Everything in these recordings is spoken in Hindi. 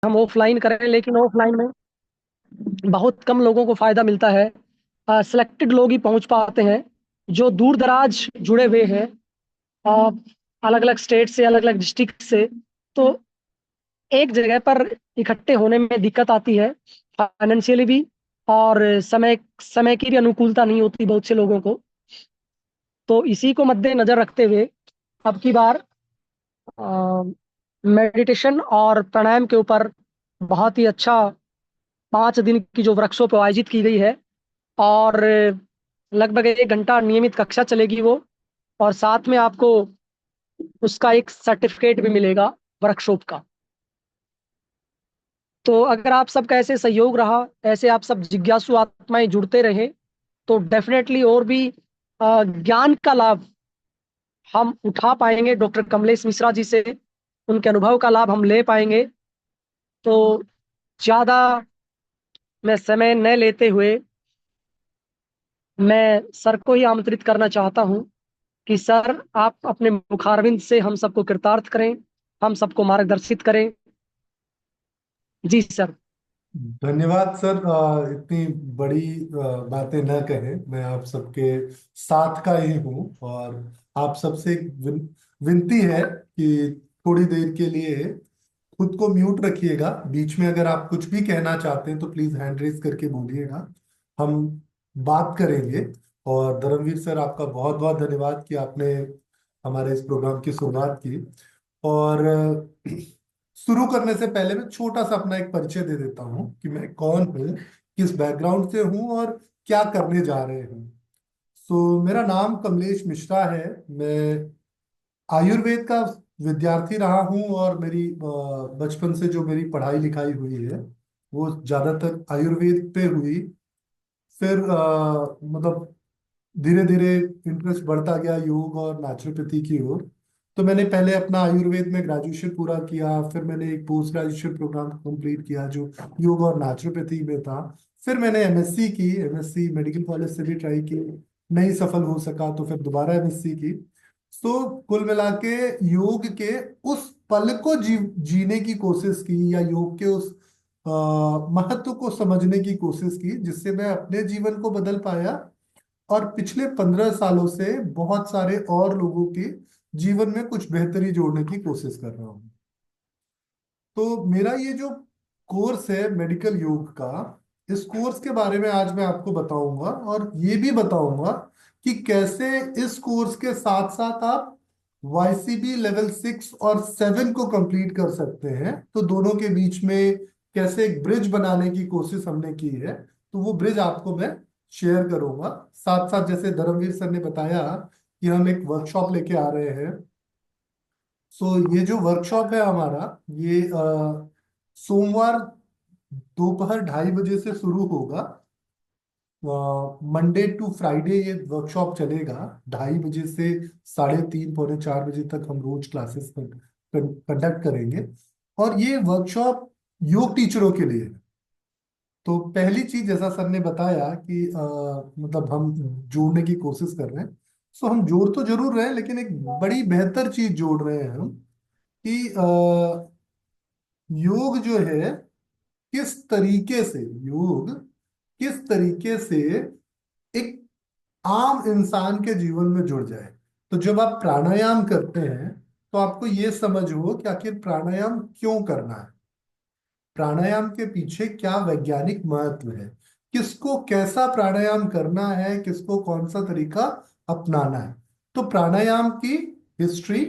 हम ऑफलाइन करें, लेकिन ऑफलाइन में बहुत कम लोगों को फायदा मिलता है। सिलेक्टेड लोग ही पहुंच पाते हैं, जो दूर दराज जुड़े हुए हैं, अलग अलग स्टेट से, अलग अलग डिस्ट्रिक्ट से। तो एक जगह पर इकट्ठे होने में दिक्कत आती है, फाइनेंशियली भी, और समय समय की भी अनुकूलता नहीं होती बहुत से लोगों को। तो इसी को मद्देनजर रखते हुए अब की बार मेडिटेशन और प्राणायाम के ऊपर बहुत ही अच्छा 5 दिन की जो वर्कशॉप आयोजित की गई है। और लगभग 1 घंटा नियमित कक्षा चलेगी वो, और साथ में आपको उसका एक सर्टिफिकेट भी मिलेगा वर्कशॉप का। तो अगर आप सबका ऐसे सहयोग रहा, ऐसे आप सब जिज्ञासु आत्माएं जुड़ते रहे, तो डेफिनेटली और भी ज्ञान का लाभ हम उठा पाएंगे डॉक्टर कमलेश मिश्रा जी से। उनके अनुभव का लाभ हम ले पाएंगे। तो ज़्यादा मैं समय न लेते हुए मैं सर को ही आमंत्रित करना चाहता हूं कि सर, आप अपने मुखारविंद से हम सबको कृतार्थ करें, हम सबको मार्गदर्शित करें। जी सर। धन्यवाद सर। इतनी बड़ी बातें न कहें, मैं आप सबके साथ का ही हूँ। और आप सबसे एक विनती है कि थोड़ी देर के लिए खुद को म्यूट रखिएगा। बीच में अगर आप कुछ भी कहना चाहते हैं तो प्लीज हैंड रेज करके बोलिएगा, हम बात करेंगे। और धर्मवीर सर, आपका बहुत बहुत धन्यवाद कि आपने हमारे इस प्रोग्राम की शुरुआत की। और शुरू करने से पहले मैं छोटा सा अपना एक परिचय दे देता हूँ कि मैं कौन हूँ, किस बैकग्राउंड से हूँ और क्या करने जा रहे हैं। मेरा नाम कमलेश मिश्रा है। मैं आयुर्वेद का विद्यार्थी रहा हूँ, और मेरी बचपन से जो मेरी पढ़ाई लिखाई हुई है वो ज्यादातर आयुर्वेद पे हुई। फिर मतलब धीरे धीरे इंटरेस्ट बढ़ता गया योग और नेचुरोपैथी की ओर। तो मैंने पहले अपना आयुर्वेद में ग्रेजुएशन पूरा किया, फिर मैंने एक पोस्ट ग्रेजुएशन प्रोग्राम कंप्लीट किया जो योग और नेचुरोपैथी में था। फिर मैंने एमएससी की, एमएससी मेडिकल कॉलेज से भी ट्राई की, नहीं सफल हो सका तो फिर दोबारा एमएससी की। कुल मिला के योग के उस पल को जीने की कोशिश की, या योग के उस महत्व को समझने की कोशिश की, जिससे मैं अपने जीवन को बदल पाया। और पिछले 15 सालों से बहुत सारे और लोगों के जीवन में कुछ बेहतरी जोड़ने की कोशिश कर रहा हूँ। तो मेरा ये जो कोर्स है मेडिकल योग का, इस कोर्स के बारे में आज मैं आपको बताऊंगा, और ये भी बताऊंगा कि कैसे इस कोर्स के साथ साथ आप वाईसीबी लेवल 6 और 7 को कंप्लीट कर सकते हैं। तो दोनों के बीच में कैसे एक ब्रिज बनाने की कोशिश हमने की है, तो वो ब्रिज आपको मैं शेयर करूंगा। साथ साथ जैसे धर्मवीर सर ने बताया कि हम एक वर्कशॉप लेके आ रहे हैं। ये जो वर्कशॉप है हमारा, ये सोमवार दोपहर 2:30 बजे से शुरू होगा। मंडे टू फ्राइडे ये वर्कशॉप चलेगा। 2:30 बजे से 3:30 पौने 4 बजे तक हम रोज क्लासेस कंडक्ट करेंगे। और ये वर्कशॉप योग टीचरों के लिए है। तो पहली चीज, जैसा सर ने बताया कि मतलब हम जोड़ने की कोशिश कर रहे हैं। हम जोड़ तो जरूर रहे हैं, लेकिन एक बड़ी बेहतर चीज जोड़ रहे हैं हम कि योग जो है, किस तरीके से योग किस तरीके से एक आम इंसान के जीवन में जुड़ जाए। तो जब आप प्राणायाम करते हैं तो आपको ये समझ हो कि आखिर प्राणायाम क्यों करना है, प्राणायाम के पीछे क्या वैज्ञानिक महत्व है, किसको कैसा प्राणायाम करना है, किसको कौन सा तरीका अपनाना है। तो प्राणायाम की हिस्ट्री,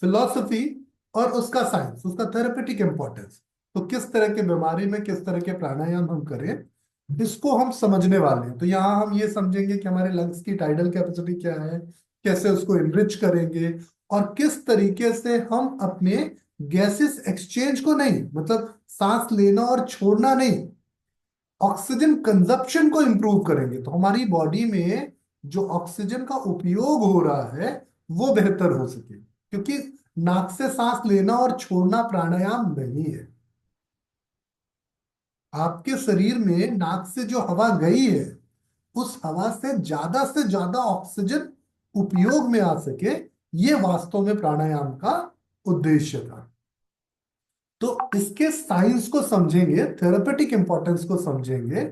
फिलॉसफी, और उसका साइंस, उसका थेरेपेटिक इंपॉर्टेंस, तो किस तरह के बीमारी में किस तरह के प्राणायाम हम करें, इसको हम समझने वाले हैं। तो यहाँ हम ये समझेंगे कि हमारे लंग्स की टाइडल कैपेसिटी क्या है, कैसे उसको इनरिच करेंगे, और किस तरीके से हम अपने गैसेस एक्सचेंज को, नहीं मतलब सांस लेना और छोड़ना नहीं, ऑक्सीजन कंजप्शन को इंप्रूव करेंगे, तो हमारी बॉडी में जो ऑक्सीजन का उपयोग हो रहा है वो बेहतर हो सके। क्योंकि नाक से सांस लेना और छोड़ना प्राणायाम नहीं है। आपके शरीर में नाक से जो हवा गई है, उस हवा से ज्यादा ऑक्सीजन उपयोग में आ सके, ये वास्तव में प्राणायाम का उद्देश्य था। तो इसके साइंस को समझेंगे, थेरेपेटिक इंपॉर्टेंस को समझेंगे,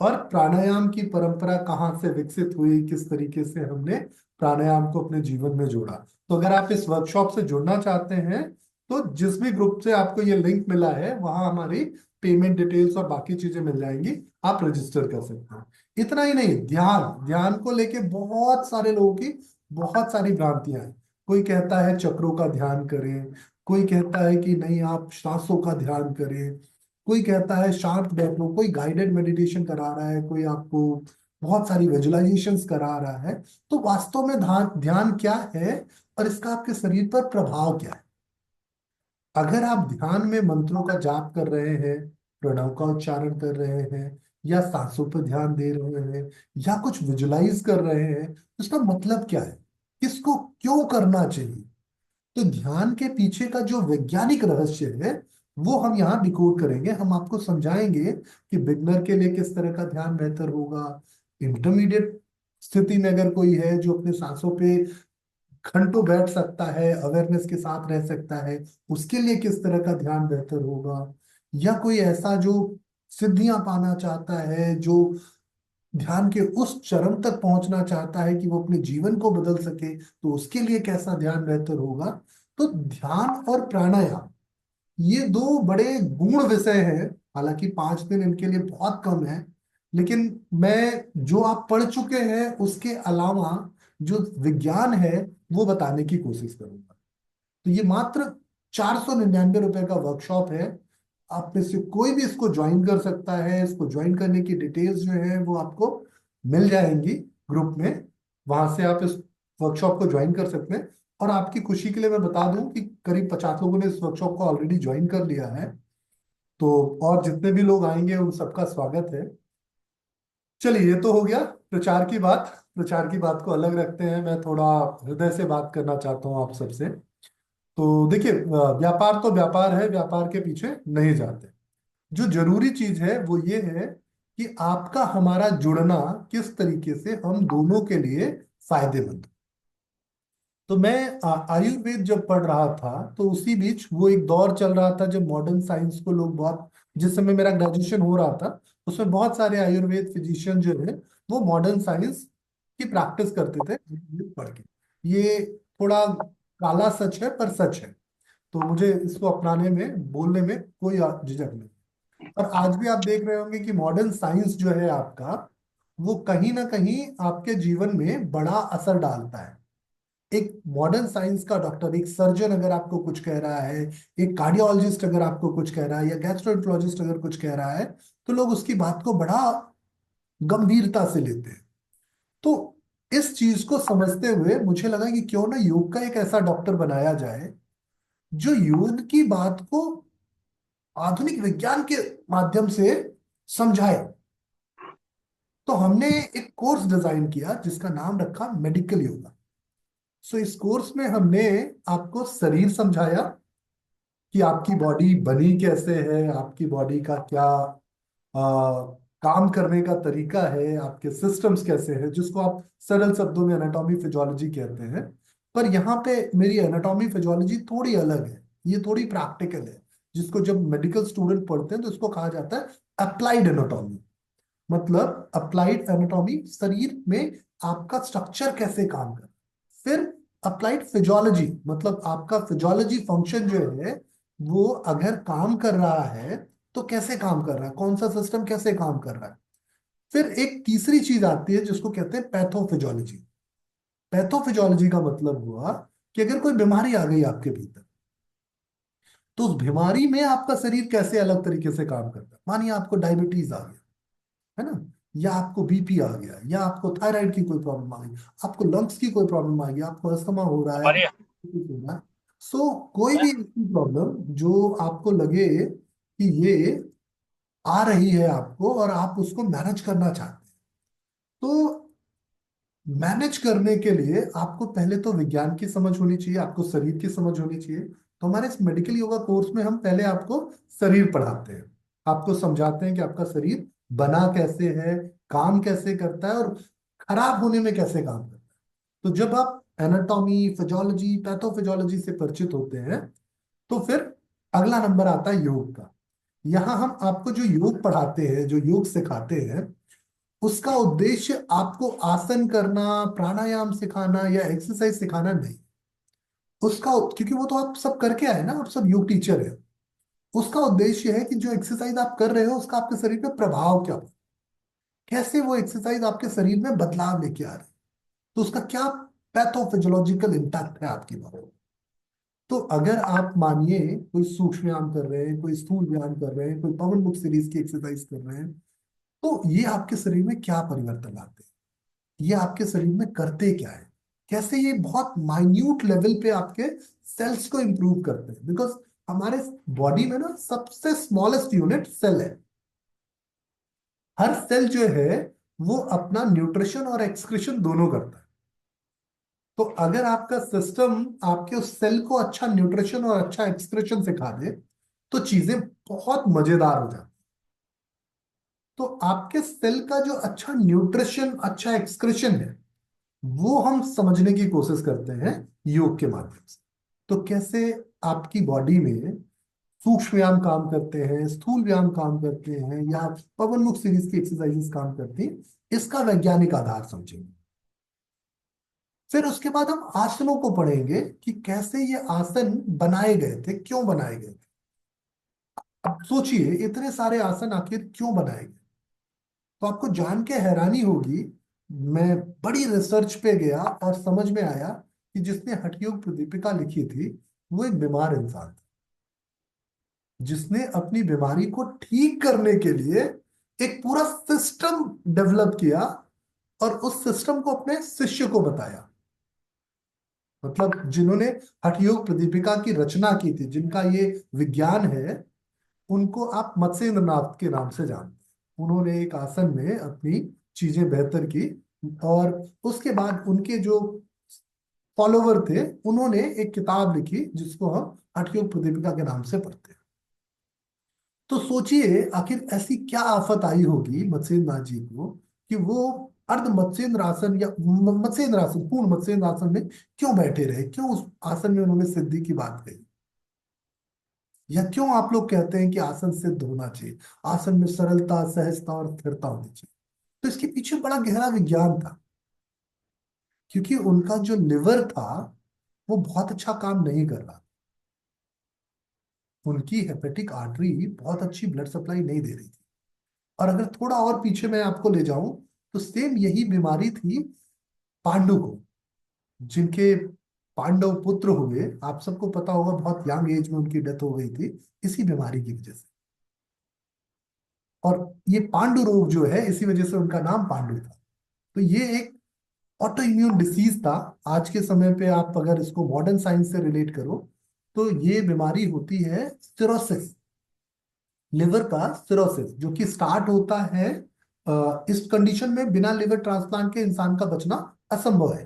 और प्राणायाम की परंपरा कहाँ से विकसित हुई, किस तरीके से हमने प्राणायाम को अपने जीवन में जोड़ा। तो अगर आप इस वर्कशॉप से जुड़ना चाहते हैं, तो जिस भी ग्रुप से आपको ये लिंक मिला है वहां हमारी पेमेंट डिटेल्स और बाकी चीजें मिल जाएंगी, आप रजिस्टर कर सकते हैं। इतना ही नहीं, ध्यान ध्यान को लेके बहुत सारे लोगों की बहुत सारी भ्रांतियां हैं। कोई कहता है चक्रों का ध्यान करें, कोई कहता है कि नहीं आप सांसों का ध्यान करें, कोई कहता है शांत बैठो, कोई गाइडेड मेडिटेशन करा रहा है, कोई आपको बहुत सारी विजुअलाइजेशंस करा रहा है। तो वास्तव में ध्यान ध्यान क्या है और इसका आपके शरीर पर प्रभाव क्या है? अगर आप ध्यान में मंत्रों का जाप कर रहे हैं, प्रणव का उच्चारण कर रहे हैं, या सांसों पर ध्यान दे रहे हैं, या कुछ विजुलाइज कर रहे हैं, तो इसका मतलब क्या है, किसको क्यों करना चाहिए? तो ध्यान के पीछे का जो वैज्ञानिक रहस्य है वो हम यहाँ डिकोड करेंगे। हम आपको समझाएंगे कि बिगनर के लिए किस तरह का ध्यान बेहतर होगा, इंटरमीडिएट स्थिति में अगर कोई है जो अपने सांसों पे घंटों बैठ सकता है, अवेयरनेस के साथ रह सकता है, उसके लिए किस तरह का ध्यान बेहतर होगा, या कोई ऐसा जो सिद्धियां पाना चाहता है, जो ध्यान के उस चरम तक पहुंचना चाहता है कि वो अपने जीवन को बदल सके, तो उसके लिए कैसा ध्यान बेहतर होगा। तो ध्यान और प्राणायाम ये दो बड़े गूढ़ विषय हैं। हालांकि 5 दिन इनके लिए बहुत कम है, लेकिन मैं जो आप पढ़ चुके हैं उसके अलावा जो विज्ञान है वो बताने की कोशिश करूंगा। तो ये मात्र 499 रुपए का वर्कशॉप है। आप में से कोई भी इसको ज्वाइन कर सकता है। इसको ज्वाइन करने की डिटेल्स जो है वो आपको मिल जाएंगी ग्रुप में, वहां से आप इस वर्कशॉप को ज्वाइन कर सकते हैं। और आपकी खुशी के लिए मैं बता दूं कि करीब 50 लोगों ने इस वर्कशॉप को ऑलरेडी ज्वाइन कर लिया है। तो और जितने भी लोग आएंगे उन सबका स्वागत है। चलिए, ये तो हो गया प्रचार की बात। प्रचार की बात को अलग रखते हैं, मैं थोड़ा हृदय से बात करना चाहता हूँ आप सबसे। तो देखिए, व्यापार तो व्यापार है, व्यापार के पीछे नहीं जाते। जो जरूरी चीज है वो ये है कि आपका हमारा जुड़ना किस तरीके से हम दोनों के लिए फायदेमंद। तो मैं आयुर्वेद जब पढ़ रहा था तो उसी बीच वो एक दौर चल रहा था जब मॉडर्न साइंस को लोग बहुत, जिस समय मेरा ग्रेजुएशन हो रहा था उसमें बहुत सारे आयुर्वेद फिजिशियन जो है वो मॉडर्न साइंस की प्रैक्टिस करते थे आयुर्वेद पढ़ के। ये थोड़ा काला सच है पर सच है। तो मुझे इसको अपनाने में, बोलने में कोई झिझक नहीं। और आज भी आप देख रहे होंगे कि मॉडर्न साइंस जो है आपका, वो कहीं ना कहीं आपके जीवन में बड़ा असर डालता है। एक मॉडर्न साइंस का डॉक्टर, एक सर्जन अगर आपको कुछ कह रहा है, एक कार्डियोलॉजिस्ट अगर आपको कुछ कह रहा है, या गैस्ट्रोएंटरोलॉजिस्ट अगर कुछ कह रहा है, तो लोग उसकी बात को बड़ा गंभीरता से लेते हैं। तो इस चीज को समझते हुए मुझे लगा कि क्यों ना योग का एक ऐसा डॉक्टर बनाया जाए जो योग की बात को आधुनिक विज्ञान के माध्यम से समझाए। तो हमने एक कोर्स डिजाइन किया जिसका नाम रखा मेडिकल योगा। सो इस कोर्स में हमने आपको शरीर समझाया कि आपकी बॉडी बनी कैसे है, आपकी बॉडी का क्या काम करने का तरीका है, आपके सिस्टम्स कैसे हैं, जिसको आप सरल शब्दों में एनाटॉमी फिजियोलॉजी कहते हैं। पर यहाँ पे मेरी एनाटॉमी फिजियोलॉजी थोड़ी अलग है, ये थोड़ी प्रैक्टिकल है। जिसको जब मेडिकल स्टूडेंट पढ़ते हैं तो इसको कहा जाता है अप्लाइड एनाटॉमी। मतलब अप्लाइड एनाटॉमी, शरीर में आपका स्ट्रक्चर कैसे काम कर। फिर अप्लाइड फिजियोलॉजी, मतलब आपका फिजियोलॉजी फंक्शन जो है वो अगर काम कर रहा है तो कैसे काम कर रहा है, कौन सा सिस्टम कैसे काम कर रहा है। फिर एक तीसरी चीज आती है जिसको कहते हैं पैथोफिजियोलॉजी। पैथोफिजियोलॉजी का मतलब हुआ कि अगर कोई बीमारी आ गई आपके भीतर, तो उस बीमारी में आपका शरीर कैसे अलग तरीके से काम करता है। मानिए आपको डायबिटीज आ गया, है ना, या आपको बीपी आ गया, या आपको थायराइड की कोई प्रॉब्लम आ गई, आपको लंग्स की कोई प्रॉब्लम आ गई, आपको अस्थमा हो रहा है, हमारे कुछ हो रहा है। सो कोई भी ऐसी प्रॉब्लम जो आपको लगे कि ये आ रही है आपको और आप उसको मैनेज करना चाहते हैं, तो मैनेज करने के लिए आपको पहले तो विज्ञान की समझ होनी चाहिए, आपको शरीर की समझ होनी चाहिए। तो हमारे इस मेडिकल योगा कोर्स में हम पहले आपको शरीर पढ़ाते हैं, आपको समझाते हैं कि आपका शरीर बना कैसे है, काम कैसे करता है, और खराब होने में कैसे काम करता है। तो जब आप एनाटॉमी, फिजियोलॉजी, पैथोफिजियोलॉजी से परिचित होते हैं तो फिर अगला नंबर आता है योग का। यहाँ हम आपको जो योग पढ़ाते हैं, जो योग सिखाते हैं, उसका उद्देश्य आपको आसन करना, प्राणायाम सिखाना या एक्सरसाइज सिखाना नहीं। उसका, क्योंकि वो तो आप सब करके आए ना, आप सब योग टीचर है। उसका उद्देश्य है कि जो एक्सरसाइज आप कर रहे हो उसका आपके शरीर पे प्रभाव क्या हो, कैसे वो एक्सरसाइज आपके शरीर में बदलाव लेके आ रही है, तो उसका क्या पैथोफिजियोलॉजिकल इम्पैक्ट है आपकी बॉडी। तो अगर आप मानिए कोई सूक्ष्म व्यायाम कर रहे हैं, कोई स्थूल व्यायाम कर रहे हैं, कोई पवन मुक्त सीरीज की एक्सरसाइज कर रहे हैं, तो ये आपके शरीर में क्या परिवर्तन लाते हैं, ये आपके शरीर में करते क्या है, कैसे ये बहुत माइन्यूट लेवल पे आपके सेल्स को इंप्रूव करते हैं। बिकॉज हमारे बॉडी में ना सबसे स्मॉलेस्ट यूनिट सेल है। हर सेल जो है वो अपना न्यूट्रिशन और एक्सक्रीशन दोनों करता है। तो अगर आपका सिस्टम आपके उस सेल को अच्छा न्यूट्रिशन और अच्छा एक्सक्रीशन सिखा दे, तो चीजें बहुत मजेदार हो जाती। तो आपके सेल का जो अच्छा न्यूट्रिशन, अच्छा एक्सक्रीशन है, वो हम समझने की कोशिश करते हैं योग के माध्यम से। तो कैसे आपकी बॉडी में सूक्ष्म व्यायाम काम करते हैं, स्थूल व्यायाम काम करते हैं, या पवन मुक्त सीरीज की एक्सरसाइजेस काम करती हैं, इसका वैज्ञानिक आधार समझेंगे। फिर उसके बाद हम आसनों को पढ़ेंगे कि कैसे ये आसन बनाए गए थे, क्यों बनाए गए थे। अब सोचिए इतने सारे आसन आखिर क्यों बनाए गए, तो आपको जान के हैरानी होगी। मैं बड़ी रिसर्च पे गया और समझ में आया कि जिसने हठयोग प्रदीपिका लिखी थी वो एक बीमार इंसान था, जिसने अपनी बीमारी को ठीक करने के लिए एक पूरा सिस्टम डेवलप किया और उस सिस्टम को अपने शिष्य को बताया। मतलब जिन्होंने हठयोग प्रदीपिका की रचना की थी, जिनका ये विज्ञान है, उनको आप मत्स्येंद्र नाथ के नाम से जानते हैं। उन्होंने एक आसन में अपनी चीजें बेहतर की, और उसके बाद उनके जो फॉलोवर थे उन्होंने एक किताब लिखी जिसको हम हठयोग प्रदीपिका के नाम से पढ़ते हैं। तो सोचिए आखिर ऐसी क्या आफत आई होगी मत्स्येंद्र नाथ जी को कि वो अर्ध मत्स्येंद्र आसन या मत्स्येंद्र आसन, पूर्ण मत्स्येंद्र आसन में क्यों बैठे रहे, क्यों उस आसन में उन्होंने सिद्धि की बात कही, या क्यों आप लोग कहते हैं कि आसन सिद्ध होना चाहिए, आसन में सरलता, सहजता और स्थिरता होनी चाहिए। तो इसके पीछे बड़ा गहरा विज्ञान था। क्योंकि उनका जो लिवर था वो बहुत अच्छा काम नहीं कर रहा, उनकी हेपेटिक आर्टरी बहुत अच्छी ब्लड सप्लाई नहीं दे रही थी। और अगर थोड़ा और पीछे मैं आपको ले जाऊं, तो सेम यही बीमारी थी पांडु को, जिनके पांडव पुत्र हुए। आप सबको पता होगा बहुत यंग एज में उनकी डेथ हो गई थी इसी बीमारी की वजह से। और ये पांडु रोग जो है, इसी वजह से उनका नाम पांडु था। तो ये एक ऑटो इम्यून डिसीज था। आज के समय पे आप अगर इसको मॉडर्न साइंस से रिलेट करो, तो ये बीमारी होती है सिरोसिस, लिवर का सिरोसिस, जो कि स्टार्ट होता है इस कंडीशन में बिना लिवर ट्रांसप्लांट के इंसान का बचना असंभव है।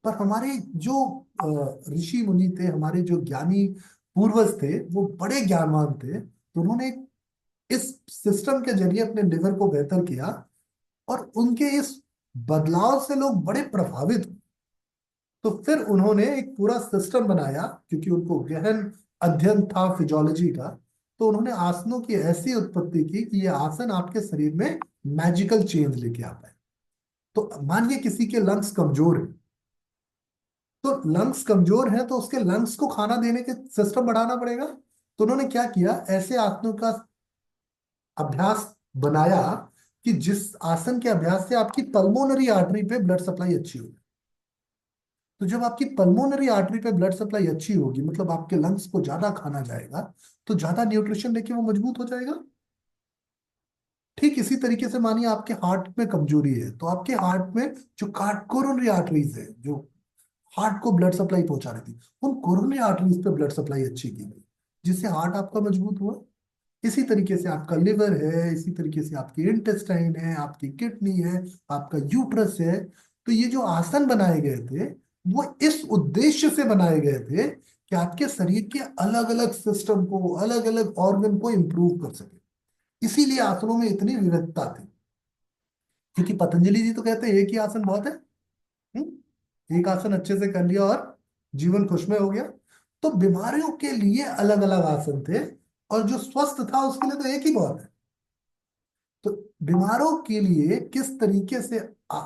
पर हमारे जो ऋषि मुनि थे, हमारे जो ज्ञानी पूर्वज थे, वो बड़े ज्ञानवान थे, तो उन्होंने इस सिस्टम के जरिए अपने लिवर को बेहतर किया। और उनके इस बदलाव से लोग बड़े प्रभावित हुए। तो फिर उन्होंने एक पूरा सिस्टम बनाया, क्योंकि उनको गहन अध्ययन था फिजियोलॉजी का। तो उन्होंने आसनों की ऐसी उत्पत्ति की कि ये आसन आपके शरीर में मैजिकल चेंज लेके आता है। तो मानिए किसी के लंग्स कमजोर है, तो लंग्स कमजोर है तो उसके लंग्स को खाना देने के सिस्टम बढ़ाना पड़ेगा। तो उन्होंने क्या किया, ऐसे आसनों का अभ्यास बनाया कि जिस आसन के अभ्यास से आपकी पल्मोनरी आर्टरी पे ब्लड सप्लाई अच्छी हो। तो जब आपकी पल्मोनरी आर्टरी पे ब्लड सप्लाई अच्छी होगी, मतलब आपके लंग्स को ज्यादा खाना जाएगा, तो ज्यादा न्यूट्रिशन लेके वो मजबूत हो जाएगा। ठीक इसी तरीके से मानिए आपके हार्ट में कमजोरी है, तो आपके हार्ट में जो कोरोनरी आर्टरीज है, जो हार्ट को ब्लड सप्लाई पहुंचा रही थी, उन कोरोनरी आर्टरीज पे ब्लड सप्लाई अच्छी की गई, जिससे हार्ट आपका मजबूत हुआ। इसी तरीके से आपका लिवर है, इसी तरीके से आपकी इंटेस्टाइन है, आपकी किडनी है, आपका यूट्रस है। तो ये जो आसन बनाए गए थे, वो इस उद्देश्य से बनाए गए थे कि आपके शरीर के अलग अलग सिस्टम को, अलग अलग ऑर्गन को इंप्रूव कर सके। इसीलिए आसनों में इतनी विविधता थी। क्योंकि पतंजलि जी तो कहते हैं एक ही आसन बहुत है। एक आसन अच्छे से कर लिया और जीवन खुशमय हो गया। तो बीमारियों के लिए अलग अलग आसन थे, और जो स्वस्थ था उसके लिए तो एक ही बहुत है। तो बीमारों के लिए किस तरीके से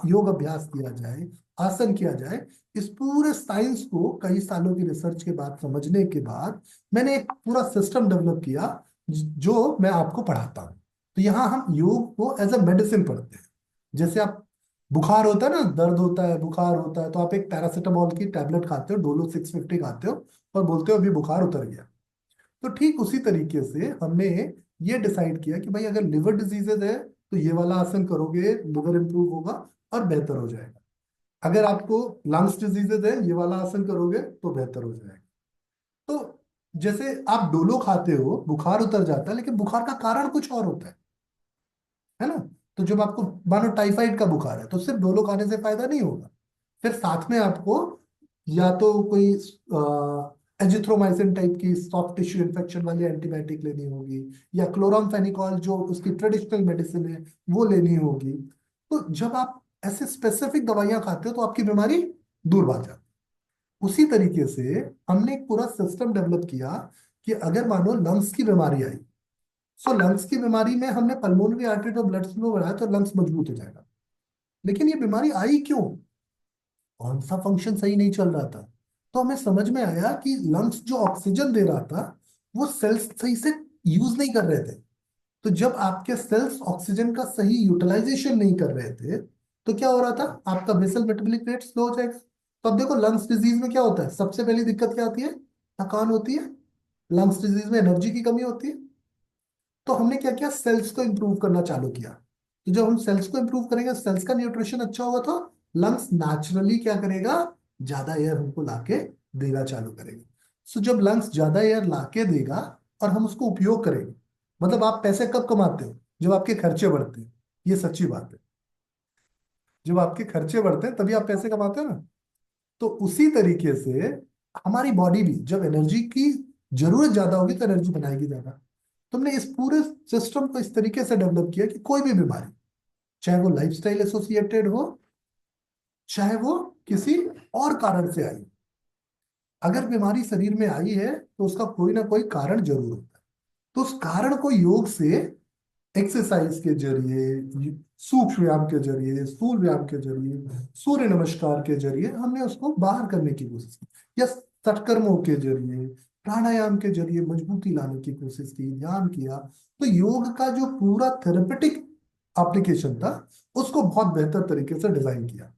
योग अभ्यास किया जाए, आसन किया जाए, इस पूरे साइंस को कई सालों की रिसर्च के बाद, समझने के बाद, मैंने एक पूरा सिस्टम डेवलप किया जो मैं आपको पढ़ाता हूँ। तो यहाँ हम योग को एज अ मेडिसिन पढ़ते हैं। जैसे आप, बुखार होता है ना, दर्द होता है, बुखार होता है, तो आप एक पैरासीटामोल की टैबलेट खाते हो, डोलो 650 खाते हो, और बोलते हो अभी बुखार उतर गया। तो ठीक उसी तरीके से हमने ये डिसाइड किया कि भाई अगर लिवर डिजीजेज है तो ये वाला आसन करोगे, लिवर इंप्रूव होगा और बेहतर हो जाएगा। अगर आपको लंग्स डिजीजेज है, ये वाला आसन करोगे तो बेहतर हो जाएगा। तो जैसे आप डोलो खाते हो, बुखार उतर जाता है, लेकिन बुखार का कारण कुछ और होता है ना। तो जब आपको मानो टाइफाइड का बुखार है, तो सिर्फ डोलो खाने से फायदा नहीं होगा। फिर साथ में आपको या तो कोई एजिथ्रोमाइसिन टाइप की सॉफ्ट टिश्यू इन्फेक्शन वाली एंटीबायोटिक लेनी होगी, या क्लोरामफेनिकॉल जो उसकी ट्रेडिशनल मेडिसिन है वो लेनी होगी। तो जब आप ऐसे स्पेसिफिक दवाइयां खाते हो तो आपकी बीमारी दूर भाग जाती है। उसी तरीके से हमने एक पूरा सिस्टम डेवलप किया कि अगर मानो लंग्स की बीमारी आई, सो लंग्स की बीमारी में हमने पल्मोनरी आर्टरी और ब्लड फ्लो बढ़ाया तो लंग्स मजबूत हो जाएगा। लेकिन ये बीमारी आई क्यों? कौन सा फंक्शन सही नहीं चल रहा था? तो हमें समझ में आया कि लंग्स जो ऑक्सीजन दे रहा था, वो सेल्स सही से यूज नहीं कर रहे थे। तो जब आपके सेल्स ऑक्सीजन का सही यूटिलाइजेशन नहीं कर रहे थे, तो क्या हो रहा था? आपका बेसल मेटाबॉलिक रेट स्लो हो जाएगा। तो अब देखो, लंग्स डिजीज में क्या होता है? सबसे पहली दिक्कत क्या आती है? थकान होती है। लंग्स डिजीज में एनर्जी की कमी होती है। तो हमने क्या किया? सेल्स को इंप्रूव करना चालू किया। तो जब हम सेल्स को इंप्रूव करेंगे, सेल्स का न्यूट्रिशन अच्छा होगा, तो लंग्स नेचुरली क्या करेगा? ज्यादा एयर हमको लाके देना चालू करेगा। सो जब लंग्स ज्यादा एयर लाके देगा और हम उसको उपयोग करेंगे, मतलब आप पैसे कब कमाते हो? जब आपके खर्चे बढ़ते हैं। ये सच्ची बात है। जब आपके खर्चे बढ़ते हैं तभी आप पैसे कमाते हो ना। तो उसी तरीके से हमारी बॉडी भी जब एनर्जी की जरूरत ज्यादा होगी तो एनर्जी बनाएगी ज्यादा। तुमने इस पूरे सिस्टम को इस तरीके से डेवलप किया कि कोई भी बीमारी, चाहे वो लाइफस्टाइल एसोसिएटेड हो, चाहे वो किसी और कारण से आई, अगर बीमारी शरीर में आई है तो उसका कोई ना कोई कारण जरूर होता है। तो उस कारण को योग से, एक्सरसाइज के जरिए, सूक्ष्म व्यायाम के जरिए, स्थूल व्यायाम के जरिए, सूर्य नमस्कार के जरिए हमने उसको बाहर करने की कोशिश की, या सत्कर्मों के जरिए, प्राणायाम के जरिए मजबूती लाने की कोशिश की, ध्यान किया। तो योग का जो पूरा थेरेपेटिक एप्लीकेशन था, उसको बहुत बेहतर तरीके से डिजाइन किया।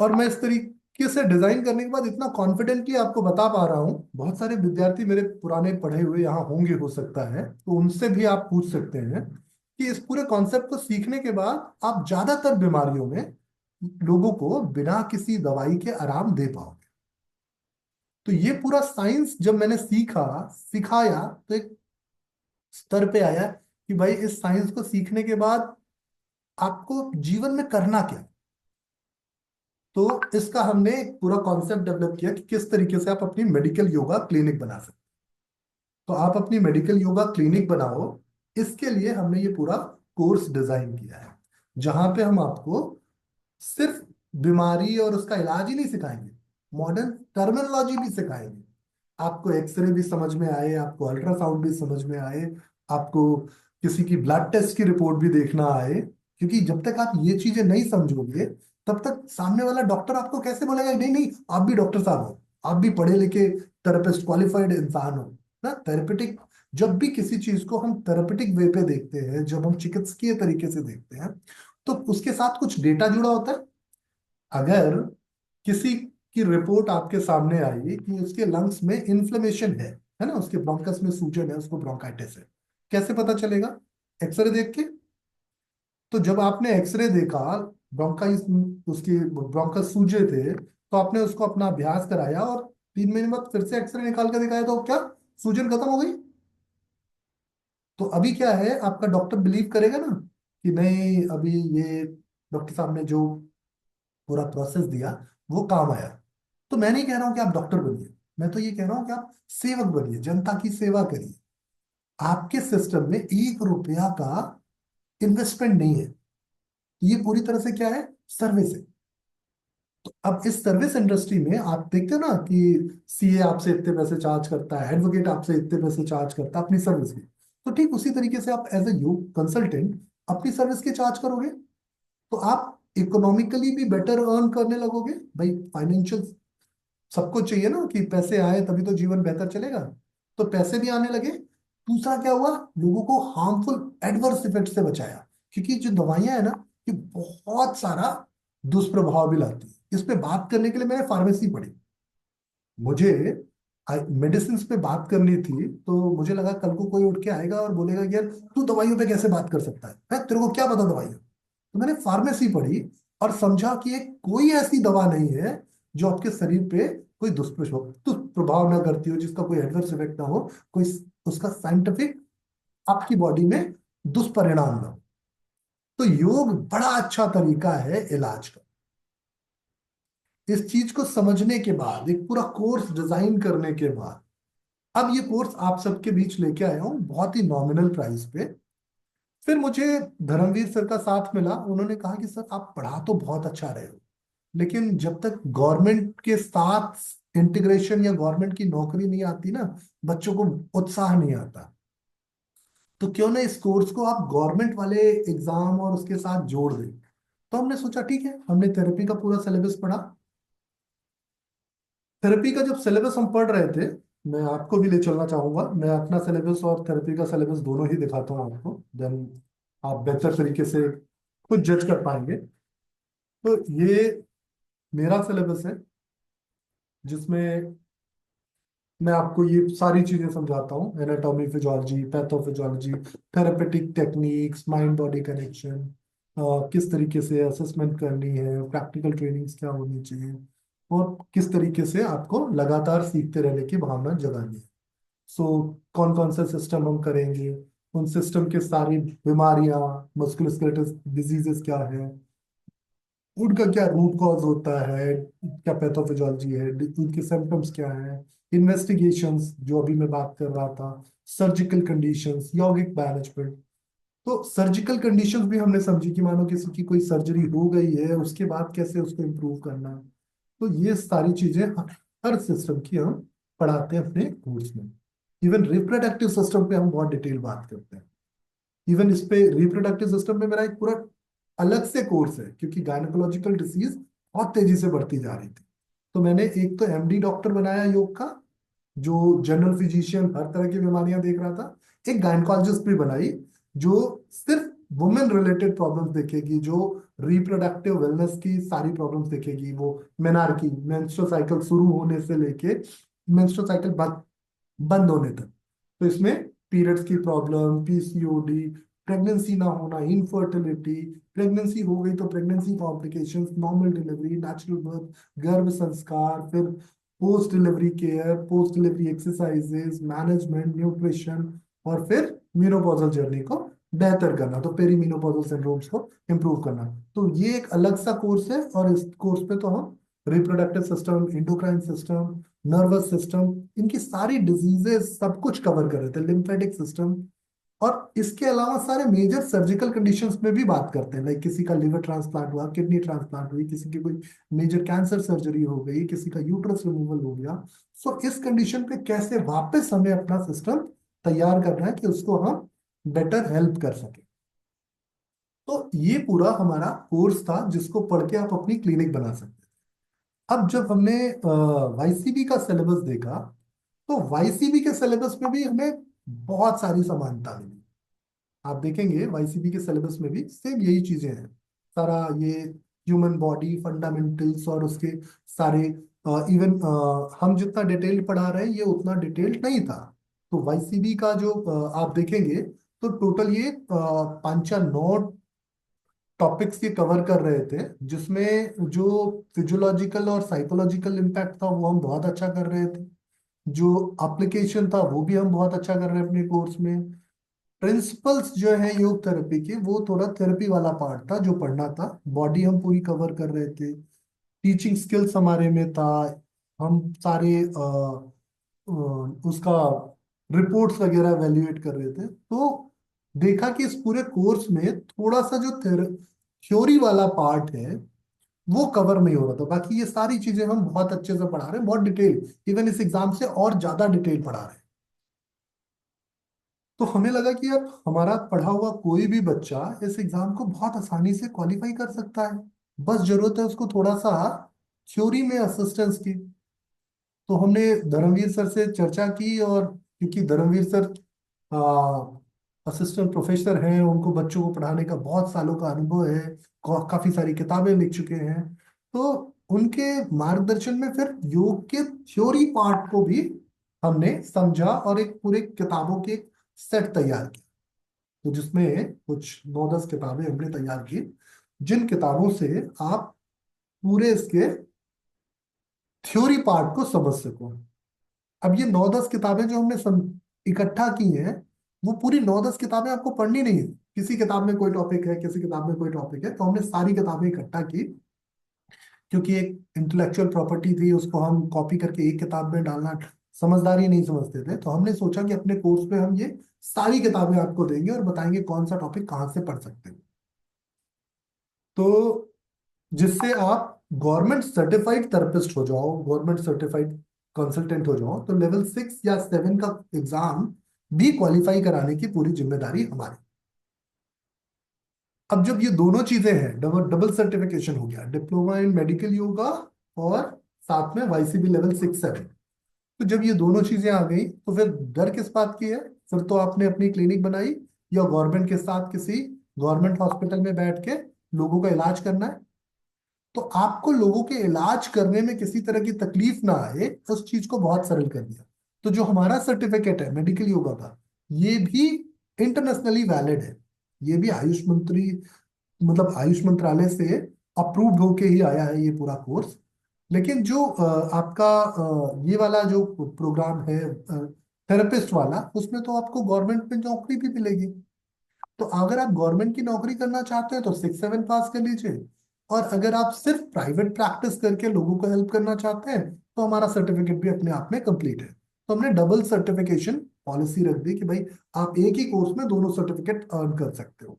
और मैं इस तरीके से डिजाइन करने के बाद इतना कॉन्फिडेंटली आपको बता पा रहा हूँ, बहुत सारे विद्यार्थी मेरे पुराने पढ़े हुए यहाँ होंगे, हो सकता है, तो उनसे भी आप पूछ सकते हैं कि इस पूरे कॉन्सेप्ट को सीखने के बाद आप ज्यादातर बीमारियों में लोगों को बिना किसी दवाई के आराम दे पाओगे। तो ये पूरा साइंस जब मैंने सीखा, सिखाया, तो एक स्तर पे आया कि भाई इस साइंस को सीखने के बाद आपको जीवन में करना क्या। तो इसका हमने एक पूरा कॉन्सेप्ट डेवलप किया कि किस तरीके से आप अपनी मेडिकल योगा क्लिनिक बना सकते। तो आप अपनी मेडिकल योगा क्लिनिक बनाओ, इसके लिए हमने ये पूरा कोर्स डिजाइन किया है, जहां पे हम आपको सिर्फ बीमारी और उसका इलाज ही नहीं सिखाएंगे, मॉडर्न टर्मिनोलॉजी भी सिखाएंगे। आपको एक्सरे भी समझ में आए, आपको अल्ट्रासाउंड भी समझ में आए, आपको किसी की ब्लड टेस्ट की रिपोर्ट भी देखना आए। क्योंकि जब तक आप ये चीजें नहीं समझोगे, तब तक सामने वाला डॉक्टर आपको कैसे बोलेगा नहीं नहीं आप भी डॉक्टर साहब हो, आप भी पढ़े लिखे थेरेपिस्ट क्वालिफाइड इंसान हो ना। थेरेपेटिक, जब भी किसी चीज को हम थेरेपेटिक वे पे देखते हैं, जब हम चिकित्सकीय तरीके से देखते हैं, तो उसके साथ कुछ डेटा जुड़ा होता है। अगर किसी की रिपोर्ट आपके सामने आई कि उसके लंग्स में इन्फ्लेमेशन है ना, उसके ब्रोंकस में सूजन है, उसको ब्रोंकाइटिस है, कैसे पता चलेगा? एक्सरे देख के। तो जब आपने एक्सरे देखा, ब्रोंकाइस, उसकी ब्रोंकस सूजे थे, तो आपने उसको अपना अभ्यास कराया और 3 महीने बाद फिर से एक्सरे निकाल कर दिखाया, तो क्या सूजन खत्म हो गई? तो अभी क्या है, आपका डॉक्टर बिलीव करेगा ना कि नहीं, अभी ये डॉक्टर साहब ने जो पूरा प्रोसेस दिया वो काम आया। तो मैं नहीं कह रहा हूं कि आप डॉक्टर बनिए, मैं तो ये कह रहा हूं कि आप सेवक बनिए, जनता की सेवा करिए। आपके सिस्टम में 1 रुपया का इन्वेस्टमेंट नहीं है, तो ये पूरी तरह से क्या है? सर्विस है। अब इस सर्विस इंडस्ट्री में आप देखते हो ना कि सीए आपसे इतने पैसे चार्ज करता है, एडवोकेट आपसे इतने पैसे चार्ज करता है अपनी सर्विस के। तो ठीक उसी तरीके से आप एज ए योग कंसल्टेंट अपनी सर्विस के चार्ज करोगे, तो आप इकोनॉमिकली भी बेटर अर्न करने लगोगे। भाई फाइनेंशियल सबको चाहिए ना कि पैसे आए तभी तो जीवन बेहतर चलेगा, तो पैसे भी आने लगे। दूसरा क्या हुआ, लोगों को हार्मफुल एडवर्स इफेक्ट से बचाया, क्योंकि जो दवाइयां है ना, ये बहुत सारा दुष्प्रभाव भी लाती है। इस पे बात करने के लिए मैंने फार्मेसी पढ़ी। मुझे मेडिसिन पे बात करनी थी, तो मुझे लगा कल को कोई उठ के आएगा और बोलेगा कि यार तू दवाइयों पे कैसे बात कर सकता है, तेरे को क्या पता दवाइयाँ। तो मैंने फार्मेसी पढ़ी और समझा कि एक कोई ऐसी दवा नहीं है जो आपके शरीर पे कोई दुष्प्रभाव ना करती हो, जिसका कोई एडवर्स इफेक्ट ना हो, कोई उसका साइंटिफिक आपकी बॉडी में दुष्परिणाम ना हो। तो योग बड़ा अच्छा तरीका है इलाज का। इस चीज को समझने के बाद, एक पूरा कोर्स डिजाइन करने के बाद, अब ये कोर्स आप सबके बीच लेके आया हूँ बहुत ही नॉमिनल प्राइस पे। फिर मुझे धर्मवीर सर का साथ मिला, उन्होंने कहा कि सर आप पढ़ा तो बहुत अच्छा रहे हो, लेकिन जब तक गवर्नमेंट के साथ इंटीग्रेशन या गवर्नमेंट की नौकरी नहीं आती ना, बच्चों को उत्साह नहीं आता। तो क्यों ना इस कोर्स को आप गवर्नमेंट वाले एग्जाम और उसके साथ जोड़ दें। तो हमने सोचा ठीक है, हमने थेरेपी का पूरा सिलेबस पढ़ा। थेरेपी का जब सिलेबस हम पढ़ रहे थे, मैं आपको भी ले चलना चाहूंगा, मैं अपना सिलेबस और थेरेपी का सिलेबस दोनों ही दिखाता हूँ आपको, देन आप बेहतर तरीके से खुद जज कर पाएंगे। तो ये मेरा सिलेबस है, जिसमें मैं आपको ये सारी चीजें समझाता हूँ, anatomy, physiology, pathophysiology, therapeutic techniques, mind body connection, किस तरीके से असेसमेंट करनी है, प्रैक्टिकल ट्रेनिंग्स क्या होनी चाहिए, और किस तरीके से आपको लगातार सीखते रहने की भावना जगानी है। सो कौन कौन से सिस्टम हम करेंगे, उन सिस्टम के सारी बीमारियां, मस्कुलोस्केलेटल डिजीजेस क्या है, उनका क्या रूट कॉज होता है, क्या पैथोफिजियोलॉजी है, उनके सिम्टम्स क्या है, इन्वेस्टिगेशंस जो अभी मैं बात कर रहा था, सर्जिकल कंडीशंस, यौगिक मैनेजमेंट। तो सर्जिकल कंडीशंस भी हमने समझी कि मानो किसी की कोई सर्जरी हो गई है, उसके बाद कैसे उसको इम्प्रूव करना है। तो ये सारी चीजें हर सिस्टम की हम पढ़ाते हैं अपने कोर्स में। इवन रिप्रोडक्टिव सिस्टम पे हम बहुत डिटेल बात करते हैं। इवन इस पे रिप्रोडक्टिव सिस्टम में मेरा एक पूरा अलग से कोर्स है, क्योंकि गायनेकोलॉजिकल डिसीज बहुत तेजी से बढ़ती जा रही थी। तो मैंने एक तो एमडी डॉक्टर बनाया योग का, जो जनरल फिजिशियन हर तरह की बीमारियां देख रहा था। एक गायनेकोलॉजिस्ट भी बनाई, जो सिर्फ वुमेन रिलेटेड प्रॉब्लम्स देखेगी, जो रिप्रोडक्टिव वेलनेस की सारी प्रॉब्लम्स देखेगी, वो मेनार्की, मेंस्ट्रुअल साइकिल शुरू होने से लेके मेंस्ट्रुअल साइकिल बंद होने तक। तो इसमें पीरियड्स की प्रॉब्लम, पीसीओडी, प्रेगनेंसी ना होना, इनफर्टिलिटी, प्रेगनेंसी हो गई तो pregnancy complications, normal delivery, natural birth, गर्भ संस्कार, फिर post delivery care, post delivery exercises, management, nutrition, और फिर मीनोपॉजल जर्नी को बेहतर करना, तो पेरी मीनोपॉजल सिंड्रोम्स को इंप्रूव करना। तो ये एक अलग सा कोर्स है, और इस कोर्स पे तो हम reproductive system, endocrine system, nervous system, इनकी सारी डिजीजेस सब कुछ कवर कर रहे थे, लिम्फेटिक सिस्टम। और इसके अलावा सारे मेजर सर्जिकल कंडीशंस में भी बात करते हैं, लाइक किसी का लिवर ट्रांसप्लांट हुआ, किडनी ट्रांसप्लांट हुई, किसी की कोई मेजर कैंसर सर्जरी हो गई, किसी का यूट्रस रिमूवल हो गया। सो इस कंडीशन पे कैसे वापस हमें अपना सिस्टम तैयार करना है कि उसको हम बेटर हेल्प कर सके। तो ये पूरा हमारा कोर्स था, जिसको पढ़ के आप अपनी क्लिनिक बना सकते हैं। अब जब हमने वाईसीबी का सिलेबस देखा, तो वाईसीबी के सिलेबस में भी हमें बहुत सारी समानता मिली। आप देखेंगे वाईसीबी के सिलेबस में भी सेम यही चीजें हैं, सारा ये ह्यूमन बॉडी फंडामेंटल्स और उसके सारे, इवन हम जितना डिटेल पढ़ा रहे हैं ये उतना डिटेल नहीं था। तो वाईसीबी का जो आप देखेंगे, तो टोटल ये 5 या 9 टॉपिक्स ये कवर कर रहे थे, जिसमें जो फिजियोलॉजिकल और साइकोलॉजिकल इम्पैक्ट था वो हम बहुत अच्छा कर रहे थे, जो एप्लीकेशन था वो भी हम बहुत अच्छा कर रहे हैं अपने कोर्स में। प्रिंसिपल्स जो है योग थेरेपी के, वो थोड़ा थेरेपी वाला पार्ट था जो पढ़ना था, बॉडी हम पूरी कवर कर रहे थे, टीचिंग स्किल्स हमारे में था, हम सारे उसका रिपोर्ट्स वगैरह एवेल्युएट कर रहे थे। तो देखा कि इस पूरे कोर्स में थोड़ा सा जो थ्योरी वाला पार्ट है वो कवर नहीं हो रहा था। बाकी ये सारी चीजें हम बहुत अच्छे से पढ़ा रहे हैं, बहुत डिटेल, इवन इस एग्जाम से और ज्यादा डिटेल पढ़ा रहे हैं। तो हमें लगा कि यार हमारा पढ़ा हुआ कोई भी बच्चा इस एग्जाम को बहुत आसानी से क्वालिफाई कर सकता है, बस जरूरत है उसको थोड़ा सा थ्योरी में असिस्टेंस की। तो हमने धर्मवीर सर से चर्चा की, और क्योंकि धर्मवीर सर असिस्टेंट प्रोफेसर हैं, उनको बच्चों को पढ़ाने का बहुत सालों का अनुभव है, काफी सारी किताबें लिख चुके हैं, तो उनके मार्गदर्शन में फिर योग के थ्योरी पार्ट को भी हमने समझा और एक पूरे किताबों के एक सेट तैयार किया। तो जिसमें कुछ 9-10 किताबें हमने तैयार की, जिन किताबों से आप पूरे इसके थ्योरी पार्ट को समझ सको। अब ये 9-10 किताबें जो हमने इकट्ठा की हैं, वो पूरी 9-10 किताबें आपको पढ़नी नहीं है। किसी किताब में कोई टॉपिक है, किसी किताब में कोई टॉपिक है, तो हमने सारी किताबें इकट्ठा की, क्योंकि एक इंटेलेक्चुअल प्रॉपर्टी थी, उसको हम कॉपी करके एक किताब में डालना समझदारी नहीं समझते थे। तो हमने सोचा कि अपने कोर्स में हम ये सारी किताबें आपको देंगे और बताएंगे कौन सा टॉपिक कहाँ से पढ़ सकते हैं, तो जिससे आप गवर्नमेंट सर्टिफाइड थेरेपिस्ट हो जाओ, गवर्नमेंट सर्टिफाइड कंसल्टेंट हो जाओ, तो लेवल 6 या 7 का एग्जाम भी क्वालिफाई कराने की पूरी जिम्मेदारी हमारी। अब जब ये दोनों चीजें हैं, डबल डबल सर्टिफिकेशन हो गया, डिप्लोमा इन मेडिकल योगा और साथ में वाईसीबी लेवल 6-7, तो जब ये दोनों चीजें आ गई, तो फिर डर किस बात की है? फिर तो आपने अपनी क्लिनिक बनाई या गवर्नमेंट के साथ किसी गवर्नमेंट हॉस्पिटल में बैठ के लोगों का इलाज करना है। तो आपको लोगों के इलाज करने में किसी तरह की तकलीफ ना आए, उस चीज को बहुत सरल कर दिया। तो जो हमारा सर्टिफिकेट है मेडिकल योगा का, ये भी इंटरनेशनली वैलिड है। ये भी आयुष मंत्री, मतलब आयुष मंत्रालय से अप्रूव्ड होके ही आया है ये पूरा कोर्स। लेकिन जो आपका ये वाला जो प्रोग्राम है थेरेपिस्ट वाला, उसमें तो आपको गवर्नमेंट में नौकरी भी मिलेगी। तो अगर आप गवर्नमेंट की नौकरी करना चाहते हैं तो 6-7 पास कर लीजिए, और अगर आप सिर्फ प्राइवेट प्रैक्टिस करके लोगों को हेल्प करना चाहते हैं, तो हमारा सर्टिफिकेट भी अपने आप में कंप्लीट है। तो हमने डबल सर्टिफिकेशन पॉलिसी रख दी कि भाई आप एक ही कोर्स में दोनों सर्टिफिकेट अर्न कर सकते हो।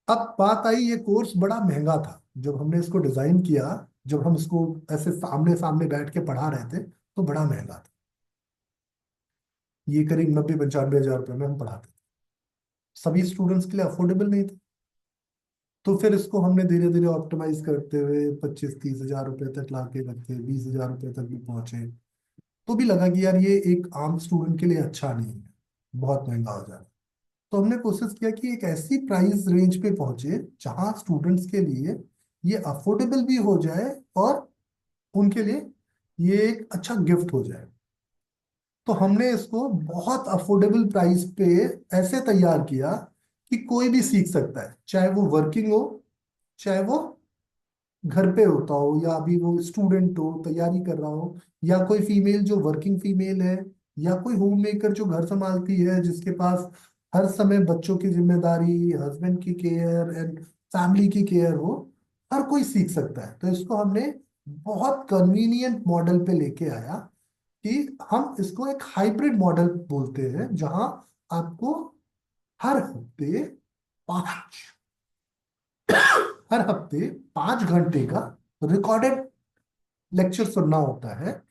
अब बात आई, ये कोर्स बड़ा महंगा था जब हमने इसको डिजाइन किया, जब हम इसको ऐसे सामने सामने बैठ के पढ़ा रहे थे, तो बड़ा महंगा था। ये करीब 90-95 हजार रुपये में हम पढ़ाते थे, सभी स्टूडेंट्स के लिए अफोर्डेबल नहीं था। तो फिर इसको हमने धीरे धीरे ऑप्टिमाइज करते हुए 25-30 हजार रुपये तक ला के रखे, 20 हजार रुपये तक भी पहुंचे। तो भी लगा कि यार ये एक आम स्टूडेंट के लिए अच्छा नहीं है, बहुत महंगा हो जाए। तो हमने कोशिश किया कि एक ऐसी प्राइस रेंज पे पहुंचे जहां स्टूडेंट्स के लिए ये अफोर्डेबल भी हो जाए, और उनके लिए ये एक अच्छा गिफ्ट हो जाए। तो हमने इसको बहुत अफोर्डेबल प्राइस पे ऐसे तैयार किया कि कोई भी सीख सकता है, चाहे वो वर्किंग हो, चाहे वो घर पे होता हो, या अभी वो स्टूडेंट हो तैयारी कर रहा हो, या कोई फीमेल जो वर्किंग फीमेल है, या कोई होम मेकर जो घर संभालती है, जिसके पास हर समय बच्चों की जिम्मेदारी, हस्बैंड की केयर एंड फैमिली की केयर हो, हर कोई सीख सकता है। तो इसको हमने बहुत कन्वीनियंट मॉडल पे लेके आया, कि हम इसको एक हाइब्रिड मॉडल बोलते हैं, जहां आपको हर हफ्ते पांच हर हफ्ते 5 घंटे का रिकॉर्डेड लेक्चर सुनना होता है,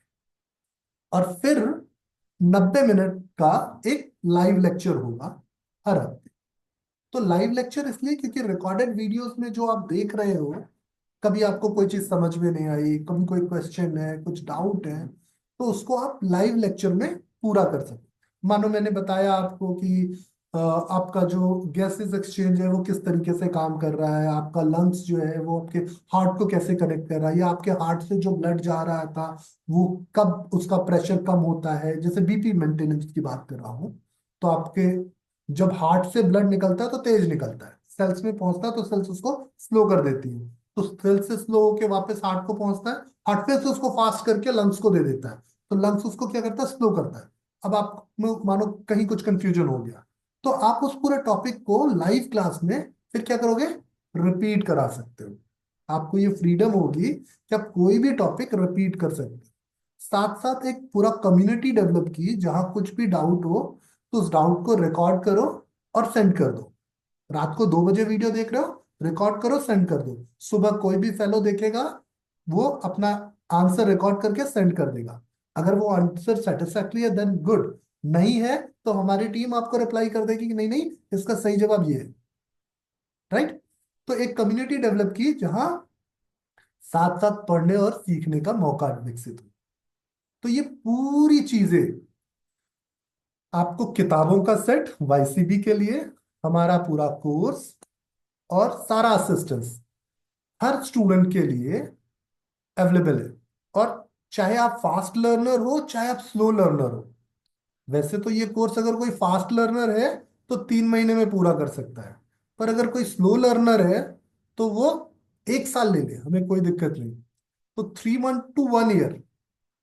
और फिर 90 मिनट का एक लाइव लेक्चर होगा हर हफ्ते। तो लाइव लेक्चर इसलिए क्योंकि रिकॉर्डेड वीडियोस में जो आप देख रहे हो, कभी आपको कोई चीज समझ में नहीं आई, कभी कोई क्वेश्चन है, कुछ डाउट है, तो उसको आप लाइव लेक्चर में पूरा कर सकते। मानो मैंने बताया आपको कि आपका जो गैसेस एक्सचेंज है वो किस तरीके से काम कर रहा है, आपका लंग्स जो है वो आपके हार्ट को कैसे कनेक्ट कर रहा है, या आपके हार्ट से जो ब्लड जा रहा था वो कब उसका प्रेशर कम होता है, जैसे बीपी मेंटेनेंस की बात कर रहा हूँ। तो आपके जब हार्ट से ब्लड निकलता है तो तेज निकलता है, सेल्स में पहुंचता है तो सेल्स उसको स्लो कर देती है, तो सेल्स से स्लो होके वापस हार्ट को पहुंचता है, हार्ट फिर से उसको फास्ट करके लंग्स को दे देता है, तो लंग्स उसको क्या करता है, स्लो करता है। अब आप मानो कहीं कुछ कंफ्यूजन हो गया, तो आप उस पूरे टॉपिक को लाइव क्लास में फिर क्या करोगे, रिपीट करा सकते हो। आपको ये फ्रीडम होगी कि आप कोई भी टॉपिक रिपीट कर सकते हो। साथ साथ एक पूरा कम्युनिटी डेवलप की, जहां कुछ भी डाउट हो तो उस डाउट को रिकॉर्ड करो और सेंड कर दो। रात को 2 बजे वीडियो देख रहे हो, रिकॉर्ड करो, सेंड कर दो। सुबह कोई भी फेलो देखेगा, वो अपना आंसर रिकॉर्ड करके सेंड कर देगा। अगर वो आंसर सेटिस्फैक्ट्री है देन गुड, नहीं है तो हमारी टीम आपको रिप्लाई कर देगी कि नहीं नहीं, इसका सही जवाब ये है। राइट। तो एक कम्युनिटी डेवलप की जहां साथ साथ पढ़ने और सीखने का मौका विकसित हो। तो ये पूरी चीजें, आपको किताबों का सेट वाईसीबी के लिए, हमारा पूरा कोर्स और सारा असिस्टेंस हर स्टूडेंट के लिए अवेलेबल है। और चाहे आप फास्ट लर्नर हो चाहे आप स्लो लर्नर हो, वैसे तो ये कोर्स अगर कोई फास्ट लर्नर है तो 3 महीने में पूरा कर सकता है, पर अगर कोई स्लो लर्नर है तो वो 1 साल ले ले, हमें कोई दिक्कत नहीं। तो 3 मंथ to 1 ईयर,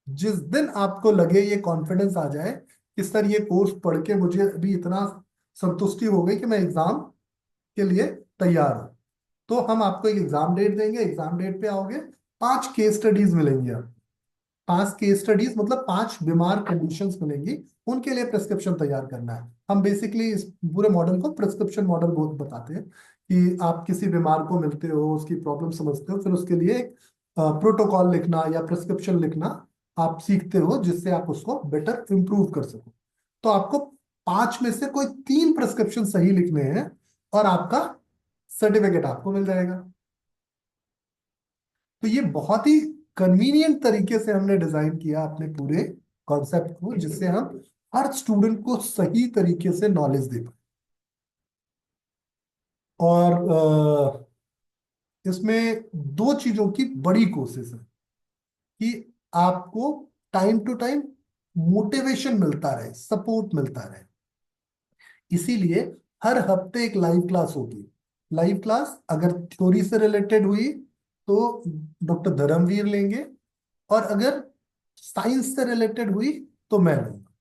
जिस दिन आपको लगे, ये कॉन्फिडेंस आ जाए कि सर ये कोर्स पढ़ के मुझे अभी इतना संतुष्टि हो गई कि मैं एग्जाम के लिए तैयार हूं, तो हम आपको एक एग्जाम डेट देंगे। एग्जाम डेट पे आओगे, 5 केस स्टडीज मिलेंगी आप। 5 केस स्टडीज मतलब 5 बीमार कंडीशंस मिलेंगी, उनके लिए प्रिस्क्रिप्शन तैयार करना है। हम बेसिकली इस पूरे मॉडल को प्रिस्क्रिप्शन मॉडल बहुत बताते हैं कि आप किसी बीमार को मिलते हो, उसकी प्रॉब्लम समझते हो, फिर उसके लिए एक प्रोटोकॉल लिखना या प्रिस्क्रिप्शन लिखना आप सीखते हो, जिससे आप उसको बेटर इंप्रूव कर सको। तो आपको 5 में से कोई 3 प्रिस्क्रिप्शन सही लिखने हैं और आपका सर्टिफिकेट आपको मिल जाएगा। तो ये बहुत ही कन्वीनियंट तरीके से हमने डिजाइन किया अपने पूरे कॉन्सेप्ट को, जिससे हम हर स्टूडेंट को सही तरीके से नॉलेज दे पाए। और इसमें दो चीजों की बड़ी कोशिश है कि आपको टाइम टू टाइम मोटिवेशन मिलता रहे, सपोर्ट मिलता रहे। इसीलिए हर हफ्ते एक लाइव क्लास होगी। लाइव क्लास अगर थ्योरी से रिलेटेड हुई तो डॉक्टर धर्मवीर लेंगे, और अगर साइंस से रिलेटेड हुई तो मैं लूंगा।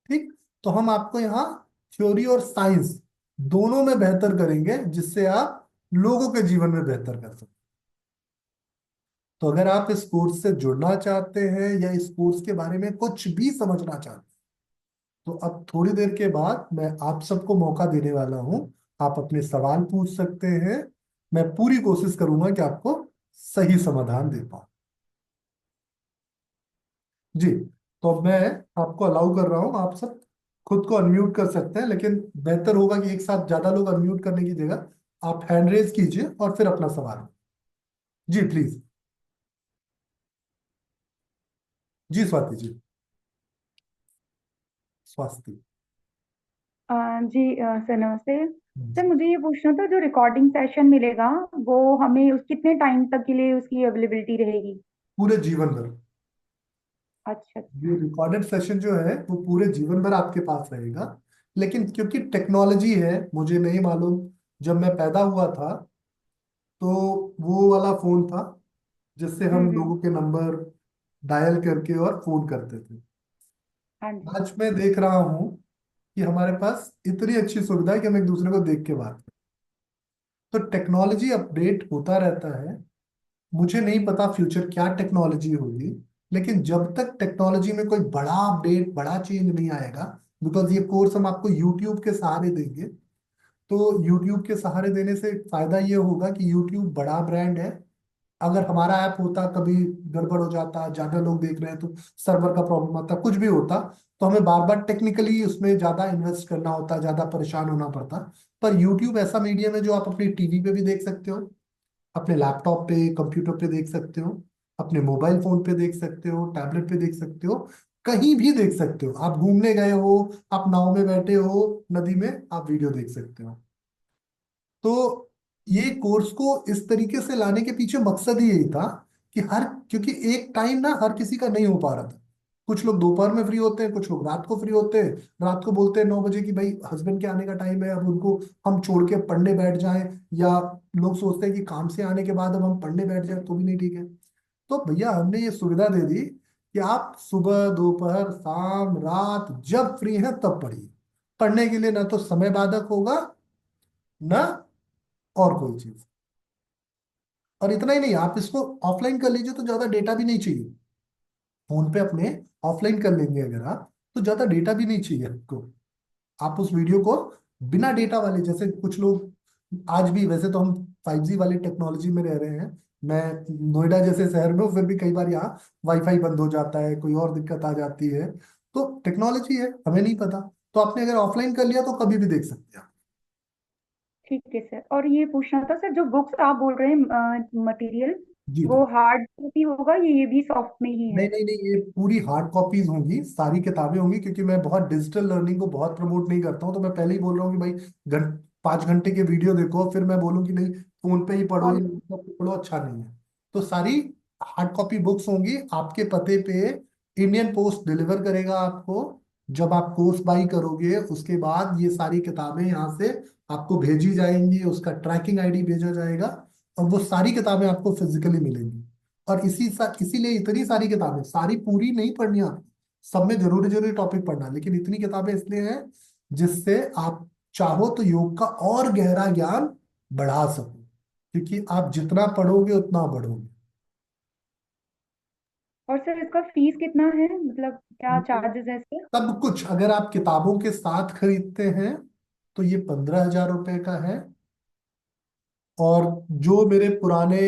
ठीक। तो हम आपको यहाँ थ्योरी और साइंस दोनों में बेहतर करेंगे, जिससे आप लोगों के जीवन में बेहतर कर सकते। तो अगर आप इस कोर्स से जुड़ना चाहते हैं या इस कोर्स के बारे में कुछ भी समझना चाहते हैं, तो अब थोड़ी देर के बाद मैं आप सबको मौका देने वाला हूं। आप अपने सवाल पूछ सकते हैं, मैं पूरी कोशिश करूंगा कि आपको सही समाधान दे पाऊं। जी। तो अब मैं आपको अलाउ कर रहा हूं, आप सब खुद को अनम्यूट कर सकते हैं, लेकिन बेहतर होगा कि एक साथ ज्यादा लोग अनम्यूट करने की जगह आप हैंड रेज कीजिए और फिर अपना सवाल। जी प्लीज। जी स्वाति जी। स्वाति। जी सर नमस्ते। सर मुझे ये पूछना था, जो रिकॉर्डिंग सेशन मिलेगा वो हमें उस कितने टाइम तक के लिए उसकी अवेलेबिलिटी रहेगी? पूरे जीवन भर। अच्छा अच्छा। ये रिकॉर्डेड सेशन जो है वो पूरे जीवन भर आपके पास रहेगा। लेकिन क्योंकि टेक्नोलॉजी है, मुझे नहीं मालूम, जब मैं पैदा हुआ था तो वो वाला फोन था जिससे हम हम्म। लोगों के नंबर डायल करके और फोन करते थे। हाँ जी। आज मैं देख रहा हूँ कि हमारे पास इतनी अच्छी सुविधा है कि हम एक दूसरे को देख के बात करें। तो टेक्नोलॉजी अपडेट होता रहता है। मुझे नहीं पता फ्यूचर क्या टेक्नोलॉजी होगी, लेकिन जब तक टेक्नोलॉजी में कोई बड़ा अपडेट, बड़ा चेंज नहीं आएगा, बिकॉज ये कोर्स हम आपको यूट्यूब के सहारे देंगे। तो यूट्यूब के सहारे देने से फायदा ये होगा कि यूट्यूब बड़ा ब्रांड है। अगर हमारा ऐप होता, कभी गड़बड़ हो जाता, ज्यादा लोग देख रहे हैं तो सर्वर का प्रॉब्लम आता, कुछ भी होता, तो हमें बार बार टेक्निकली उसमें ज्यादा इन्वेस्ट करना होता, ज्यादा परेशान होना पड़ता। पर यूट्यूब ऐसा मीडियम है जो आप अपनी टीवी पे भी देख सकते हो, अपने लैपटॉप पे, कंप्यूटर पे देख सकते हो, अपने मोबाइल फोन पे देख सकते हो, टैबलेट पे देख सकते हो, कहीं भी देख सकते हो। आप घूमने गए हो, आप नाव में बैठे हो नदी में, आप वीडियो देख सकते हो। तो ये कोर्स को इस तरीके से लाने के पीछे मकसद ही यही था कि हर, क्योंकि एक टाइम ना हर किसी का नहीं हो पा रहा था। कुछ लोग दोपहर में फ्री होते हैं, कुछ लोग रात को फ्री होते हैं। रात को बोलते हैं 9 बजे की भाई हस्बैंड के आने का टाइम है, अब उनको हम छोड़ के पढ़ने बैठ जाएं, या लोग सोचते हैं कि काम से आने के बाद अब हम पढ़ने बैठ जाएं, तो भी नहीं ठीक है। तो भैया हमने ये सुविधा दे दी कि आप सुबह, दोपहर, शाम, रात जब फ्री हैं तब पढ़िए। पढ़ने के लिए ना तो समय बाधक होगा, ना और कोई चीज। और इतना ही नहीं, आप इसको ऑफलाइन कर लीजिए तो ज्यादा डेटा भी नहीं चाहिए। फोन पे अपने ऑफलाइन कर लेंगे अगर आप, तो ज्यादा डेटा भी नहीं चाहिए आपको। आप उस वीडियो को बिना डेटा वाले, जैसे कुछ लोग आज भी वैसे तो हम 5G वाली टेक्नोलॉजी में रह रहे हैं। मैं नोएडा जैसे शहर में हूँ, फिर भी कई बार यहाँ वाईफाई बंद हो जाता है, कोई और दिक्कत आ जाती है। तो टेक्नोलॉजी है, हमें नहीं पता। तो आपने अगर ऑफलाइन कर लिया तो कभी भी देख सकते हैं आप। ठीक है सर। और ये पूछना था सर, जो बुक्स आप बोल रहे हैं मटेरियल, जी जी। वो हार्ड कॉपी होगा या ये भी सॉफ्ट में ही नहीं है? नहीं नहीं, ये पूरी हार्ड कॉपीज होंगी, सारी किताबें होंगी, क्योंकि मैं बहुत डिजिटल लर्निंग को बहुत प्रमोट नहीं करता हूँ। तो मैं पहले ही बोल रहा हूँ कि भाई 5 घंटे के वीडियो देखो, फिर मैं बोलूँ कि नहीं फोन पे ही पढ़ो या और लैपटॉप पे पढ़ो, अच्छा नहीं है। तो सारी हार्ड कॉपी बुक्स होंगी आपके पते पे। इंडियन पोस्ट डिलीवर करेगा आपको। जब आप कोर्स बाई करोगे उसके बाद ये सारी किताबें यहाँ से आपको भेजी जाएंगी, उसका ट्रैकिंग आईडी भेजा जाएगा, और वो सारी किताबें आपको फिजिकली मिलेंगी। और इसीलिए इतनी सारी किताबें, सारी पूरी नहीं पढ़नी आपको, सब में जरूरी जरूरी टॉपिक पढ़ना, लेकिन इतनी किताबें इसलिए हैं जिससे आप चाहो तो योग का और गहरा ज्ञान बढ़ा सको, क्योंकि आप जितना पढ़ोगे उतना बढ़ोगे। सर इसका फीस कितना है, मतलब क्या चार्जेस है इसके? सब कुछ अगर आप किताबों के साथ खरीदते हैं तो ये 15,000 रुपए का है। और जो मेरे पुराने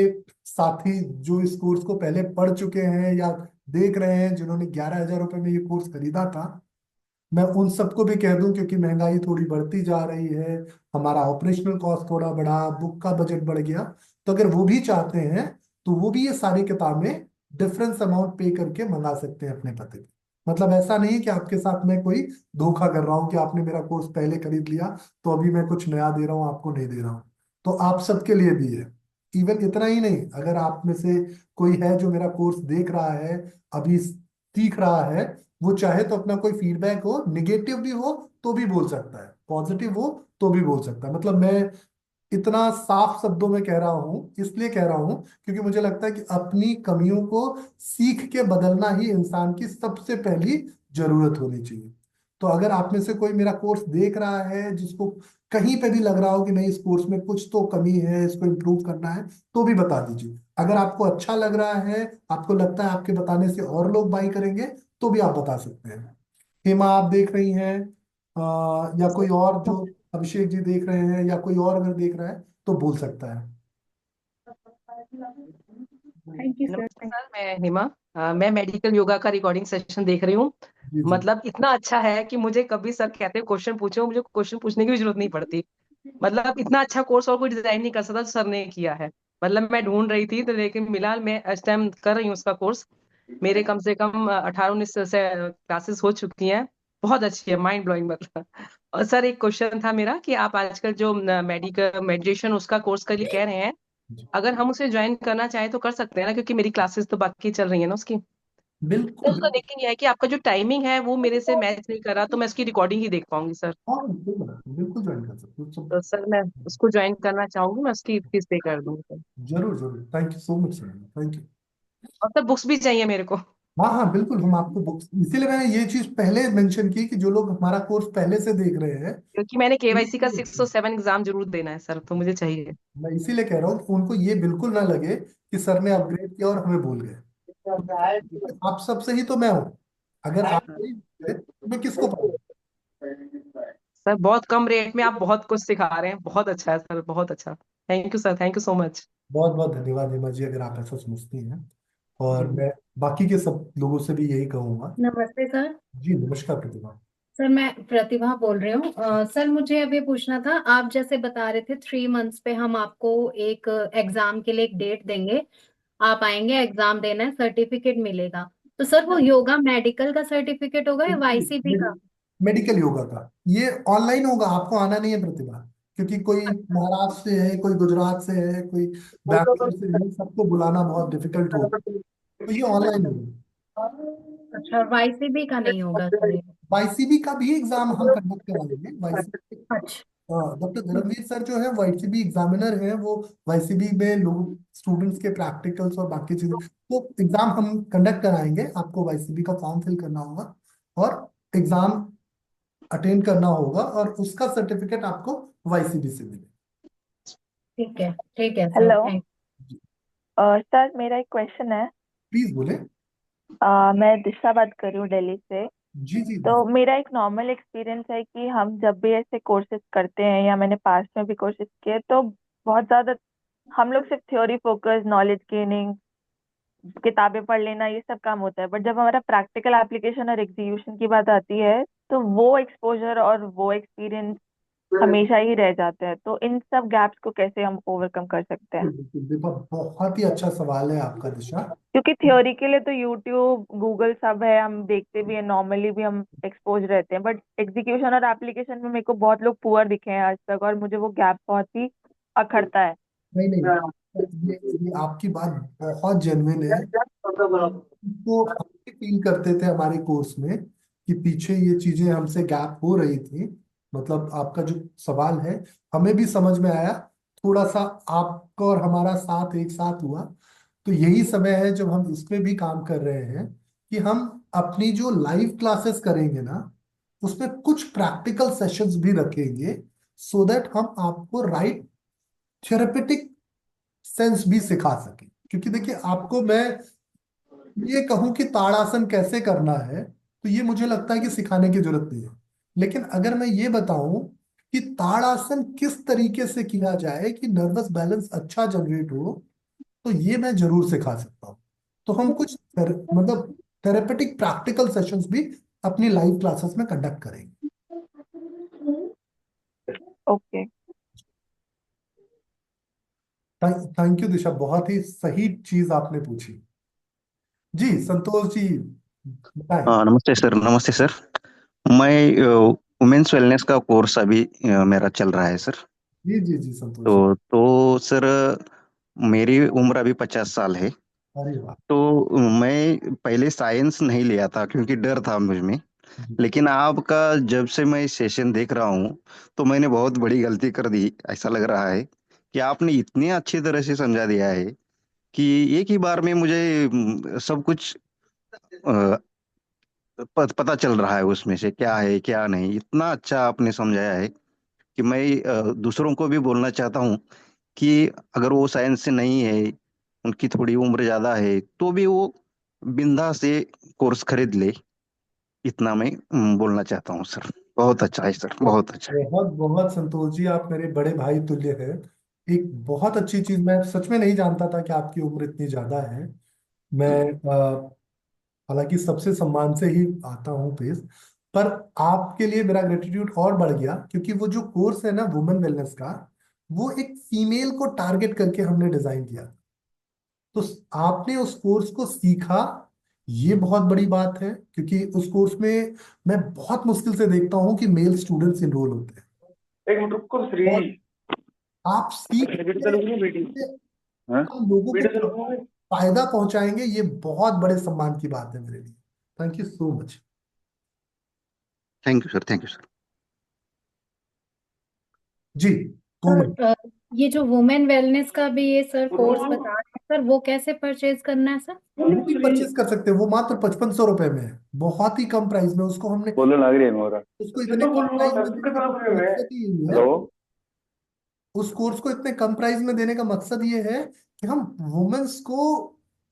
साथी जो इस कोर्स को पहले पढ़ चुके हैं या देख रहे हैं, जिन्होंने 11,000 रुपए में ये कोर्स खरीदा था, मैं उन सबको भी कह दूं, क्योंकि महंगाई थोड़ी बढ़ती जा रही है, हमारा ऑपरेशनल कॉस्ट थोड़ा बढ़ा, बुक का बजट बढ़ गया, तो अगर वो भी चाहते हैं तो वो भी ये सारी किताबें डिफरेंस अमाउंट पे करके मंगा सकते हैं अपने पते पे। मतलब ऐसा नहीं कि आपके साथ मैं कोई धोखा कर रहा हूँ कि आपने मेरा कोर्स पहले खरीद लिया तो अभी मैं कुछ नया दे रहा हूँ आपको, नहीं दे रहा हूँ। तो आप सबके लिए भी है। इवन इतना ही नहीं, अगर आप में से कोई है जो मेरा कोर्स देख रहा है, अभी सीख रहा है, वो चाहे तो अपना कोई फीडबैक हो, निगेटिव भी हो तो भी बोल सकता है, पॉजिटिव हो तो भी बोल सकता है। मतलब मैं इतना साफ शब्दों में कह रहा हूँ, इसलिए कह रहा हूँ क्योंकि मुझे लगता है कि अपनी कमियों को सीख के बदलना ही इंसान की सबसे पहली जरूरत होनी चाहिए। तो अगर आप में से कोई मेरा कोर्स देख रहा है, जिसको कहीं पे भी लग रहा हो कि नहीं इस कोर्स में कुछ तो कमी है, इसको इम्प्रूव करना है, तो भी बता दीजिए। अगर आपको अच्छा लग रहा है, आपको लगता है आपके बताने से और लोग बाई करेंगे, तो भी आप बता सकते हैं। हेमा आप देख रही हैं, या कोई और जो अभिषेक जी देख रहे हैं, या कोई और अगर देख रहा है तो बोल सकता है। थैंक यू सर, नमस्ते थैंक सर, मैं हिमा। मैं मेडिकल योगा का रिकॉर्डिंग सेशन देख रही हूँ। जी जी। मतलब इतना अच्छा है कि मुझे कभी सर कहते हैं क्वेश्चन पूछो, मुझे क्वेश्चन पूछने की भी जरूरत नहीं पड़ती। मतलब इतना अच्छा कोर्स और कोई डिजाइन नहीं कर सकता जो सर ने किया है। मतलब मैं ढूंढ रही थी तो लेकिन मिला, मैं इस टाइम कर रही हूँ उसका कोर्स। मेरे कम से कम 18-19 से क्लासेस हो चुकी हैं। बहुत अच्छी है, माइंड ब्लोइंग मतलब। और सर एक क्वेश्चन था मेरा कि आप आजकल जो मेडिकल मेडिटेशन उसका कोर्स के लिए कह रहे हैं, जी। अगर हम उसे ज्वाइन करना चाहें तो कर सकते हैं ना, क्योंकि मेरी क्लासेस तो बाकी चल रही है ना उसकी। तो बिल्कुल उसका बिल्कुल। लेकिन यह है कि आपका जो टाइमिंग है वो मेरे से मैच नहीं कर रहा, तो मैं उसकी रिकॉर्डिंग ही देख पाऊंगी सर। हाँ बिल्कुल बिल्कुल ज्वाइन कर सकते हो सब। तो सर मैं उसको ज्वाइन करना चाहूंगी, मैं उसकी फीस पे कर दूंगी सर। जरूर जरूर, thank you so much sir, thank you. और सर बुक्स भी चाहिए मेरे को, हाँ हाँ बिल्कुल, हम आपको बुक्स, इसीलिए मैंने ये चीज पहले मेंशन की कि जो लोग हमारा कोर्स पहले से देख रहे हैं, क्योंकि मैंने केवाईसी का 6 और 7 एग्जाम जरूर देना है सर, तो मुझे चाहिए। मैं इसीलिए कह रहा हूँ कि उनको ये बिल्कुल ना लगे कि सर ने अपग्रेड किया और हमें भूल गए। तो आप सबसे ही तो मैं हूँ, अगर आप नहीं भूल गए, तो मैं किसको पढ़ाऊँ। सर बहुत कम रेट में आप बहुत कुछ सिखा रहे हैं, बहुत अच्छा है सर, बहुत अच्छा। Thank you sir, thank you so much. बहुत बहुत धन्यवाद हेमा जी, अगर आप ऐसा समझती हैं। और मैं बाकी के सब लोगों से भी यही कहूंगा। नमस्ते सर। जी नमस्कार प्रतिभा। सर मैं प्रतिभा बोल रही हूँ। सर मुझे अभी पूछना था, आप जैसे बता रहे थे 3 मंथ्स पे हम आपको एक एग्जाम के लिए एक डेट देंगे, आप आएंगे एग्जाम देना है, सर्टिफिकेट मिलेगा। तो सर वो योगा मेडिकल का सर्टिफिकेट होगा या वाईसीबी का? मेडिकल योगा का ये ऑनलाइन होगा, आपको आना नहीं है प्रतिभा, क्योंकि कोई महाराष्ट्र से है, कोई गुजरात से है, कोई बैंगलोर से है, सबको बुलाना बहुत डिफिकल्ट होगा। तो ये ऑनलाइन होगा। अच्छा, वाईसीबी का नहीं होगा सर ये? वाईसीबी का भी एग्जाम हम कंडक्ट कराएंगे। वाईसीबी अच्छा। डॉक्टर धर्मवीर सर जो है वाईसीबी एग्जामिनर हैं, वो वाईसीबी में लोग स्टूडेंट्स के प्रैक्टिकल्स और बाकी चीजें, तो एग्जाम हम कंडक्ट कराएंगे। आपको वाईसीबी का फॉर्म फिल करना होगा और एग्जाम अटेंड करना होगा, और उसका सर्टिफिकेट आपको वाईसीबी से मिलेगा। ठीक है सर, हेलो। थैंक। सर मेरा एक क्वेश्चन है। प्लीज बोले। मैं दिशा बात कर रही हूँ दिल्ली से। जी जी तो जी। मेरा एक नॉर्मल एक्सपीरियंस है कि हम जब भी ऐसे कोर्सेज करते हैं, या मैंने पास्ट में भी कोर्सेज किए, तो बहुत ज्यादा हम लोग सिर्फ थ्योरी फोकस, नॉलेज गेनिंग, किताबें पढ़ लेना, ये सब काम होता है। बट जब हमारा प्रैक्टिकल एप्लीकेशन और एग्जीक्यूशन की बात आती है, तो वो एक्सपोजर और वो एक्सपीरियंस हमेशा ही रह जाते हैं। तो इन सब गैप्स को कैसे हम ओवरकम कर सकते हैं? बिल्कुल देखो, बहुत ही अच्छा सवाल है आपका दिशा। क्योंकि थ्योरी के लिए तो यूट्यूब, गूगल सब है, हम देखते भी हैं, नॉर्मली भी हम एक्सपोज रहते हैं। बट एग्जीक्यूशन और एप्लीकेशन में मेरे को बहुत लोग पुअर दिखे हैं आज तक, और मुझे वो गैप बहुत ही अखरता है। नहीं नहीं, ये आपकी बात बहुत जेन्युइन है। तो हम भी फील करते थे हमारे कोर्स में कि पीछे ये चीजें हमसे गैप हो रही थी। मतलब आपका जो सवाल है, हमें भी समझ में आया। थोड़ा सा आपका और हमारा साथ एक साथ हुआ। तो यही समय है जब हम इस पे भी काम कर रहे हैं कि हम अपनी जो लाइव क्लासेस करेंगे ना, उसमें कुछ प्रैक्टिकल सेशंस भी रखेंगे, सो दैट हम आपको राइट थेरेपेटिक सेंस भी सिखा सके। क्योंकि देखिए, आपको मैं ये कहूं कि ताड़ासन कैसे करना है, तो ये मुझे लगता है कि सिखाने की जरूरत नहीं है। लेकिन अगर मैं ये बताऊं कि ताड़ासन किस तरीके से किया जाए कि नर्वस बैलेंस अच्छा जनरेट हो, तो ये मैं जरूर सिखा सकता हूँ। तो हम कुछ मतलब थेरेपेटिक प्रैक्टिकल सेशंस भी अपनी लाइव क्लासेस में कंडक्ट करेंगे। ओके। थैंक यू दिशा, बहुत ही सही चीज आपने पूछी। जी संतोष जी, बताएं। हाँ, नमस्ते सर, नमस्ते सर। मैं वुमेन्स वेलनेस का कोर्स अभी मेरा चल रहा है सर। जी जी जी संतोष जी। तो सर, मेरी उम्र अभी 50 साल है। अरे वाह। तो मैं पहले साइंस नहीं लिया था क्योंकि डर था मुझ में। जी। लेकिन आपका जब से मैं सेशन देख रहा हूँ, तो मैंने बहुत बड़ी गलती कर दी ऐसा लग रहा है कि आपने इतनी अच्छी तरह से समझा दिया है कि एक ही बार में मुझे सब कुछ पता चल रहा है उसमें से क्या है क्या नहीं। इतना अच्छा आपने समझाया है कि मैं दूसरों को भी बोलना चाहता हूँ कि अगर वो साइंस से नहीं है, उनकी थोड़ी उम्र ज्यादा है, तो भी वो बिंदा से कोर्स खरीद ले। इतना मैं बोलना चाहता हूँ सर। बहुत अच्छा है सर, बहुत अच्छा है। बहुत बहुत संतोष जी, आप मेरे बड़े भाई तुल्य हैं। एक बहुत अच्छी चीज, मैं सच में नहीं जानता था कि आपकी उम्र इतनी ज्यादा है। मैं हालांकि सबसे सम्मान से ही आता हूँ पेश, पर आपके लिए मेरा ग्रेटिट्यूड और बढ़ गया, क्योंकि वो जो कोर्स है ना वुमेन वेलनेस का, वो एक फीमेल को टारगेट करके हमने डिजाइन किया। तो आपने उस कोर्स को सीखा, ये बहुत बड़ी बात है। क्योंकि उस कोर्स में मैं बहुत मुश्किल से देखता हूँ कि मेल स्टूडेंट्स इनरोल होते हैं। एक मिनट रुको श्री। और आप सीख वीडियो के चलो वीडियो। हाँ, हम लोगों को वीडियो चलो। फायदा पहुंचाएंगे, ये बहुत बड़े सम्मान की बात है मेरे लिए। Thank you so much. Thank you sir, thank you sir. जी कोमल। सर ये जो वुमेन वेलनेस का भी ये सर कोर्स बता रहे हैं सर, वो कैसे परचेज करना है सर? वो भी परचेज कर सकते हैं, वो मात्र 5500 रुपए में है, बहुत ही कम प्राइस में। उसको हमने, बोलने लग रही है मोरा। उसको इतने कम प्राइस में देने का मकसद ही यही है। हेलो। उस कोर्स को इतने कम प्राइस में देने का मकसद ये है कि हम वुमेन्स को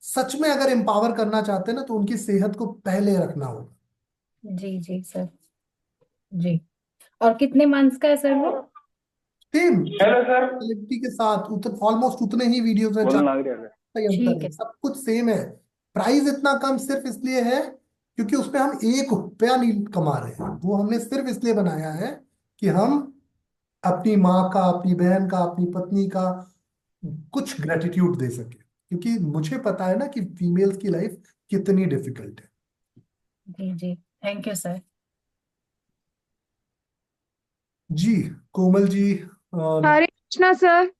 सच में अगर एम्पावर करना चाहते हैं ना, तो उनकी सेहत को पहले रखना होगा। जी जी सर। जी। और कितने मंथ्स का है सर वो? Same hello sir. क्वालिटी के साथ ऑलमोस्ट उतने ही वीडियोस में, बोलने लग रही है। कोई अंतर ठीक नहीं, है। सब कुछ सेम है। प्राइस इतना कम सिर्फ इसलिए है क्योंकि उसमें हम 1 रुपया नहीं कमा रहे हैं। वो हमने सिर्फ इसलिए बनाया है कि हम अपनी माँ का, अपनी बहन का, अपनी पत्नी का कुछ ग्रेटिट्यूड दे सके। क्योंकि मुझे पता है ना कि फीमेल्स की लाइफ कितनी डिफिकल्ट है। जी जी। Thank you sir. जी कोमल जी, हरे कृष्णा सर।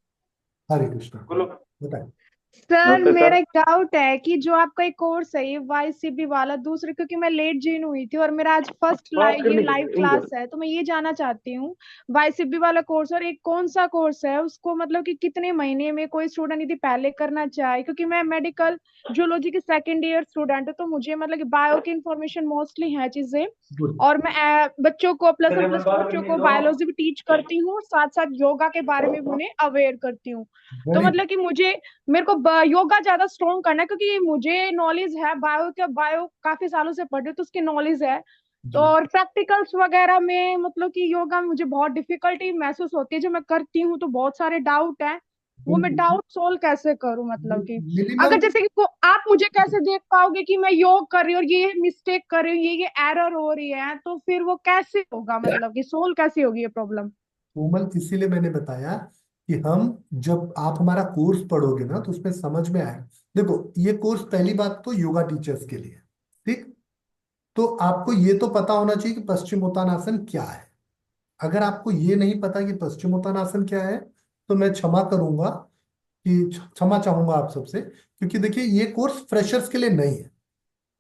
हरे कृष्णा। बोलो। बताएं। सर नमस्ते मेरा सर। एक डाउट है कि जो आपका एक कोर्स है ये वाईसीबी वाला, दूसरे क्योंकि मैं लेट ज्वाइन हुई थी और मेरा आज फर्स्ट बात ये करने के लाइव लिए क्लास है, तो मैं ये जानना चाहती हूँ वाईसीबी वाला कोर्स और एक कौन सा कोर्स है उसको, मतलब कि कितने महीने में कोई स्टूडेंट यदि पहले करना चाहे, क्योंकि मैं मेडिकल जूलॉजी की सेकेंड ईयर स्टूडेंट हूँ, तो मुझे मतलब कि बायो की इन्फॉर्मेशन मोस्टली है चीजें। गुड। और मैं बच्चों को प्लस वन प्लस टू बात बच्चों करनी को दो। बायोलॉजी भी टीच करती हूँ, साथ साथ योगा के बारे में भी उन्हें अवेयर करती हूँ। तो वेरी मतलब कि मेरे को योगा ज्यादा स्ट्रॉन्ग करना है, क्योंकि मुझे नॉलेज है बायो का, बायो काफी सालों से पढ़ रही हूँ तो उसकी नॉलेज है। तो जी। और प्रैक्टिकल्स वगैरह में मतलब कि योगा में मुझे बहुत डिफिकल्टी महसूस होती है, जो मैं करती हूँ तो बहुत सारे डाउट है, वो मैं बिल्कुल। डाउट सोल्व कैसे करूं, मतलब कि मिनिमम। अगर जैसे कि आप मुझे कैसे देख पाओगे कि मैं योग कर रही हूँ और ये मिस्टेक कर रही हूँ, ये एरर हो रही है, तो फिर वो कैसे होगा, मतलब कि सोल्व कैसे होगी ये प्रॉब्लम? कोमल, इसीलिए मैंने बताया कि हम जब आप हमारा कोर्स पढ़ोगे ना तो उसमें समझ में आए। देखो, ये कोर्स पहली बात तो योगा टीचर्स के लिए है, ठीक। तो आपको ये तो पता होना चाहिए कि पश्चिमोत्तानासन क्या है। अगर आपको ये नहीं पता कि पश्चिमोत्तानासन क्या है, तो मैं क्षमा करूंगा कि क्षमा चाहूंगा आप सबसे, क्योंकि देखिए ये कोर्स फ्रेशर्स के लिए नहीं है।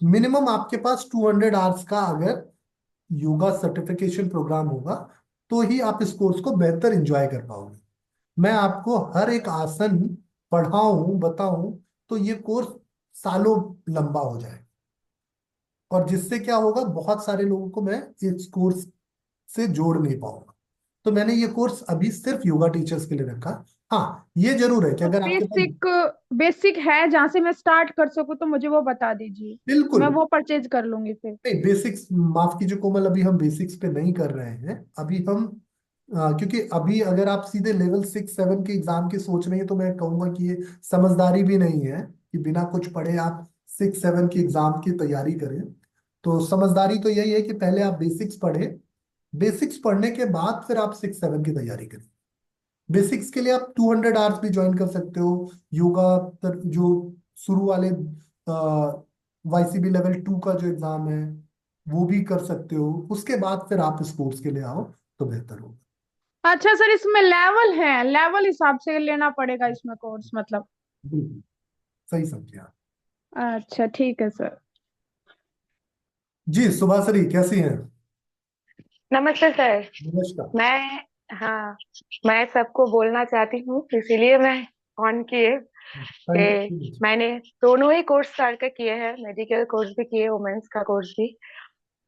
मिनिमम आपके पास 200 आवर्स का अगर योगा सर्टिफिकेशन प्रोग्राम होगा, तो ही आप इस कोर्स को बेहतर एंजॉय कर पाओगे। मैं आपको हर एक आसन पढ़ाऊं बताऊं तो ये कोर्स सालों लंबा हो जाए, और जिससे क्या होगा, बहुत सारे लोगों को मैं इस कोर्स से जोड़ नहीं पाऊंगा। तो मैंने ये कोर्स अभी सिर्फ योगा टीचर्स के लिए रखा। हाँ, ये जरूर है कि तो अगर आपके पास। बेसिक बेसिक है जहां से मैं स्टार्ट कर सकूं तो मुझे वो बता दीजिए, बिल्कुल। मैं वो परचेज कर लूंगी फिर। नहीं, बेसिक्स माफ कीजिए कोमल, अभी हम बेसिक्स पे नहीं कर रहे हैं। अभी हम क्योंकि अभी अगर आप सीधे लेवल 6 7 के एग्जाम की सोच रही हैं, तो मैं कहूंगा कि ये समझदारी भी नहीं है कि बिना कुछ पढ़े आप 6 7 की एग्जाम की तैयारी करें। तो समझदारी तो यही है कि पहले आप बेसिक्स पढ़े, बेसिक्स पढ़ने के बाद फिर आप 6 7 की तैयारी करें। बेसिक्स के लिए आप 200 आवर्स भी ज्वाइन कर सकते हो योगा। जो शुरू वाले YCB लेवल 2 का जो एग्जाम है, वो भी कर सकते हो। उसके बाद फिर आप इस कोर्स के लिए आओ तो बेहतर होगा। अच्छा सर, इसमें लेवल है, लेवल हिसाब से लेना पड़ेगा इसमें कोर्स मतलब? बिल्कुल सही समझे आप। अच्छा ठीक है सर। जी, सुभाश्री कैसी हैं? नमस्ते सर। नमस्कार। मैं, हाँ, मैं सबको बोलना चाहती हूँ, इसीलिए मैं ऑन किए थैंक कि यू। मैंने दोनों ही कोर्स स्टार्ट कर किए हैं, मेडिकल कोर्स भी किए, वुमेन्स का कोर्स भी।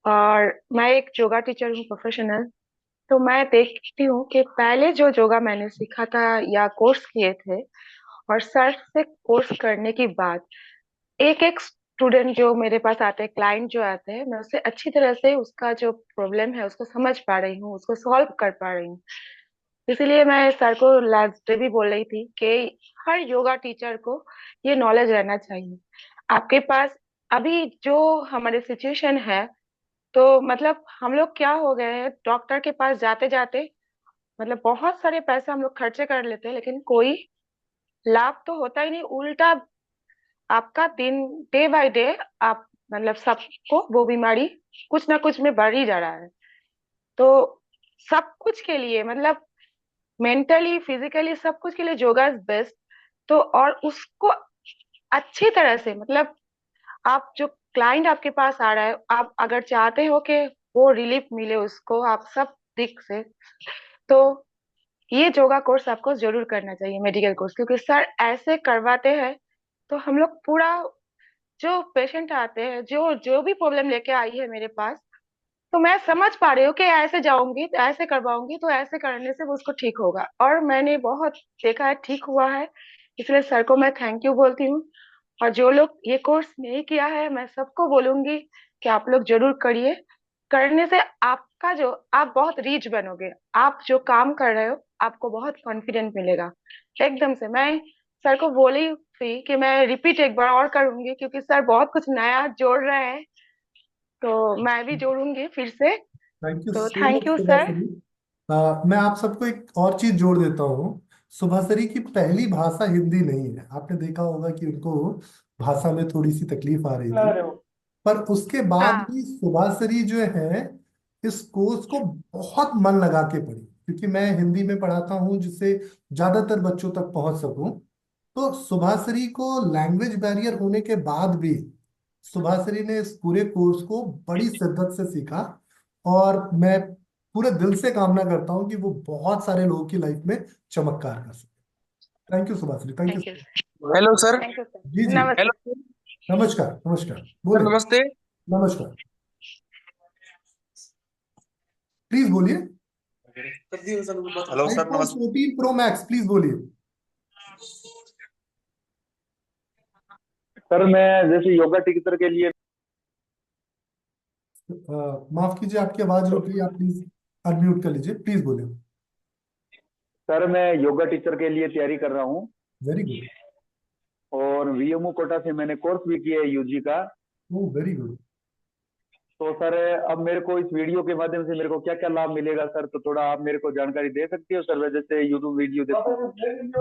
और मैं एक योगा टीचर हूँ प्रोफेशनल। तो मैं देखती हूँ कि पहले जो योगा मैंने सीखा था या कोर्स किए थे, और सर से कोर्स करने के बाद एक एक स्टूडेंट जो मेरे पास आते हैं, क्लाइंट जो आते हैं, मैं उससे अच्छी तरह से उसका जो प्रॉब्लम है उसको समझ पा रही हूँ, उसको सॉल्व कर पा रही हूँ। इसीलिए मैं सर को लास्ट डे भी बोल रही थी कि हर योगा टीचर को ये नॉलेज रहना चाहिए आपके पास। अभी जो हमारे सिचुएशन है, तो मतलब हम लोग क्या हो गए हैं, डॉक्टर के पास जाते जाते मतलब बहुत सारे पैसे हम लोग खर्चे कर लेते हैं, लेकिन कोई लाभ तो होता ही नहीं, उल्टा आपका दिन डे बाय डे आप मतलब सबको वो बीमारी कुछ ना कुछ में बढ़ ही जा रहा है। तो सब कुछ के लिए मतलब मेंटली फिजिकली सब कुछ के लिए योगा इज बेस्ट। तो और उसको अच्छी तरह से मतलब आप जो क्लाइंट आपके पास आ रहा है, आप अगर चाहते हो कि वो रिलीफ मिले उसको आप सब दिक से, तो ये योगा कोर्स आपको जरूर करना चाहिए, मेडिकल कोर्स, क्योंकि सर ऐसे करवाते हैं। तो हम लोग पूरा जो पेशेंट आते हैं, जो जो भी प्रॉब्लम लेके आई है मेरे पास, तो मैं समझ पा रही हूँ कि ऐसे जाऊंगी तो ऐसे करवाऊंगी तो ऐसे करने से वो उसको ठीक होगा, और मैंने बहुत देखा है ठीक हुआ है। इसलिए सर को मैं थैंक यू बोलती हूँ। और जो लोग ये कोर्स नहीं किया है, मैं सबको बोलूंगी कि आप लोग जरूर करिए। करने से आपका जो आप बहुत रीच बनोगे, आप जो काम कर रहे हो आपको बहुत कॉन्फिडेंट मिलेगा एकदम से। मैं सर को बोली थी कि मैं रिपीट एक बार और करूंगी, क्योंकि सर बहुत कुछ नया जोड़ रहे हैं, तो मैं भी जोड़ूंगी फिर से। थैंक यू तो so thank much you sir. Subhashree. मैं आप सबको एक और चीज जोड़ देता हूँ। सुभाश्री की पहली भाषा हिंदी नहीं है। आपने देखा होगा कि उनको भाषा में थोड़ी सी तकलीफ आ रही थी, पर उसके बाद हाँ भी सुभाश्री जो है इस कोर्स को बहुत मन लगा के पढ़ी। क्योंकि मैं हिंदी में पढ़ाता हूँ जिससे ज्यादातर बच्चों तक पहुंच सकूं। तो सुभाश्री को लैंग्वेज बैरियर होने के बाद भी सुभाश्री ने इस पूरे कोर्स को बड़ी शिद्दत से सीखा। और मैं पूरे दिल से कामना करता हूँ कि वो बहुत सारे लोगों की लाइफ में चमत्कार कर सके। Thank you Subhashree, thank you. Thank you hello sir. Thank you sir. जी जी। नमस्ते। हेलो नमस्कार नमस्कार, सर, बोलिए। नमस्ते। नमस्कार, प्लीज बोलिए। हेलो सर, आईफोन नमस्ते। 14 प्रो मैक्स, प्लीज बोलिए। सर मैं जैसे योगा टीचर के लिए माफ कीजिए, आपकी आवाज रुक रही है, आप प्लीज अनम्यूट कर लीजिए, प्लीज बोलिए। सर मैं योगा टीचर के लिए तैयारी कर रहा हूँ वेरी गुड। और वीएमओ कोटा से मैंने कोर्स भी किया है यूजी का। Oh very good. तो सर अब मेरे को इस वीडियो के माध्यम से मेरे को क्या क्या लाभ मिलेगा सर, तो थोड़ा आप मेरे को जानकारी दे सकते हो सर, मैं जैसे यूट्यूब वीडियो देखता हूँ।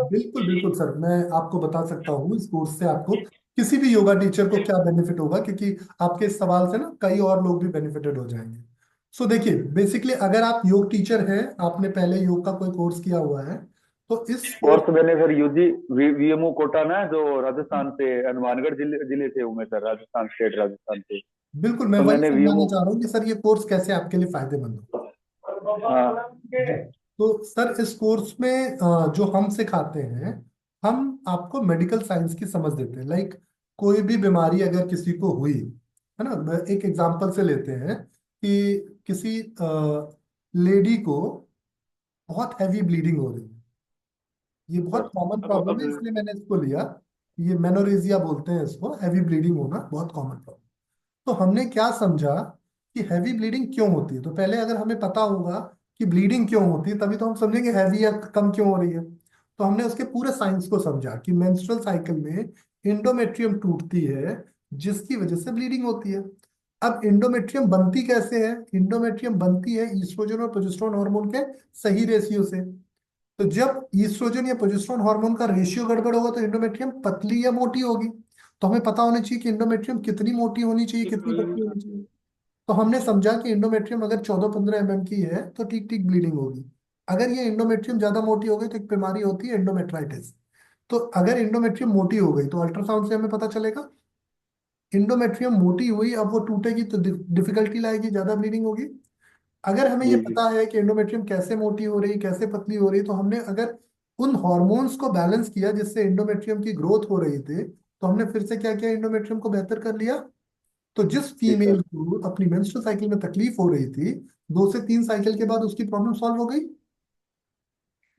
बिल्कुल बिल्कुल सर, मैं आपको बता सकता हूँ इस कोर्स से आपको किसी भी योगा टीचर को क्या बेनिफिट होगा, क्योंकि आपके इस सवाल से ना कई और लोग भी बेनिफिटेड हो जाएंगे। सो देखिए, बेसिकली अगर आप योग टीचर हैं, आपने पहले योग का कोई कोर्स किया हुआ है, तो इस कोर्स कोर्स मैंने सर यूजी वीएमओ कोटा ना, जो राजस्थान से हनुमानगढ़ जिले से हूँ मैं सर, राजस्थान स्टेट राजस्थान से। बिल्कुल मैं तो वही मैंने समझाना वीएमओ, चाह रहा हूँ कि सर ये कोर्स कैसे आपके लिए फायदेमंद हो। हाँ जी। तो सर इस कोर्स में जो हम सिखाते हैं, हम आपको मेडिकल साइंस की समझ देते हैं। लाइक कोई भी बीमारी अगर किसी को हुई है ना, मैं एक एग्जांपल से लेते हैं कि किसी लेडी को बहुत हैवी ब्लीडिंग हो रही है। ये बहुत कॉमन प्रॉब्लम है, इसलिए मैंने इसको लिया। ये मेनोरेजिया बोलते हैं इसको, हैवी ब्लीडिंग होना बहुत कॉमन प्रॉब्लम। तो हमने क्या समझा कि हैवी ब्लीडिंग क्यों होती है, तो पहले अगर हमें पता होगा कि ब्लीडिंग क्यों होती है, तभी तो हम समझेंगे हैवी या कम क्यों हो रही है। तो हमने उसके पूरे साइंस को समझा कि मेंस्ट्रुअल साइकिल में इंडोमेट्रियम टूटती है, जिसकी वजह से ब्लीडिंग होती है। अब इंडोमेट्रियम बनती कैसे है? इंडोमेट्रियम बनती है ईस्ट्रोजन और प्रोजेस्टेरोन हार्मोन के सही रेशियो से। तो जब ईस्ट्रोजन या प्रोजेस्टेरोन हार्मोन का रेशियो गड़बड़ होगा तो इंडोमेट्रियम पतली या मोटी होगी। तो हमें पता होना चाहिए कि इंडोमेट्रियम कितनी मोटी होनी चाहिए, कितनी पतली होनी चाहिए। तो हमने समझा कि इंडोमेट्रियम अगर 14-15 mm की है तो ठीक ठीक ब्लीडिंग होगी। अगर ये इंडोमेट्रियम ज्यादा मोटी हो गई तो एक बीमारी होती है एंडोमेट्राइटिस। तो अगर इंडोमेट्रियम मोटी हो गई तो अल्ट्रासाउंड से हमें पता चलेगा इंडोमेट्रियम मोटी हुई, अब वो टूटेगी तो डिफिकल्टी लाएगी, ज्यादा ब्लीडिंग होगी। अगर हमें ये जी जी। पता है कि एंडोमेट्रियम कैसे मोटी हो रही, कैसे पतली हो रही, तो हमने अगर उन हॉर्मोन्स को बैलेंस किया जिससे एंडोमेट्रियम की ग्रोथ हो रही थी, तो हमने फिर से क्या किया, एंडोमेट्रियम को बेहतर कर लिया। तो जिस जी सर। फीमेल को अपनी मेंस्ट्रुअल साइकिल में तकलीफ हो रही थी, 2 से 3 साइकिल के बाद उसकी प्रॉब्लम सॉल्व हो गई।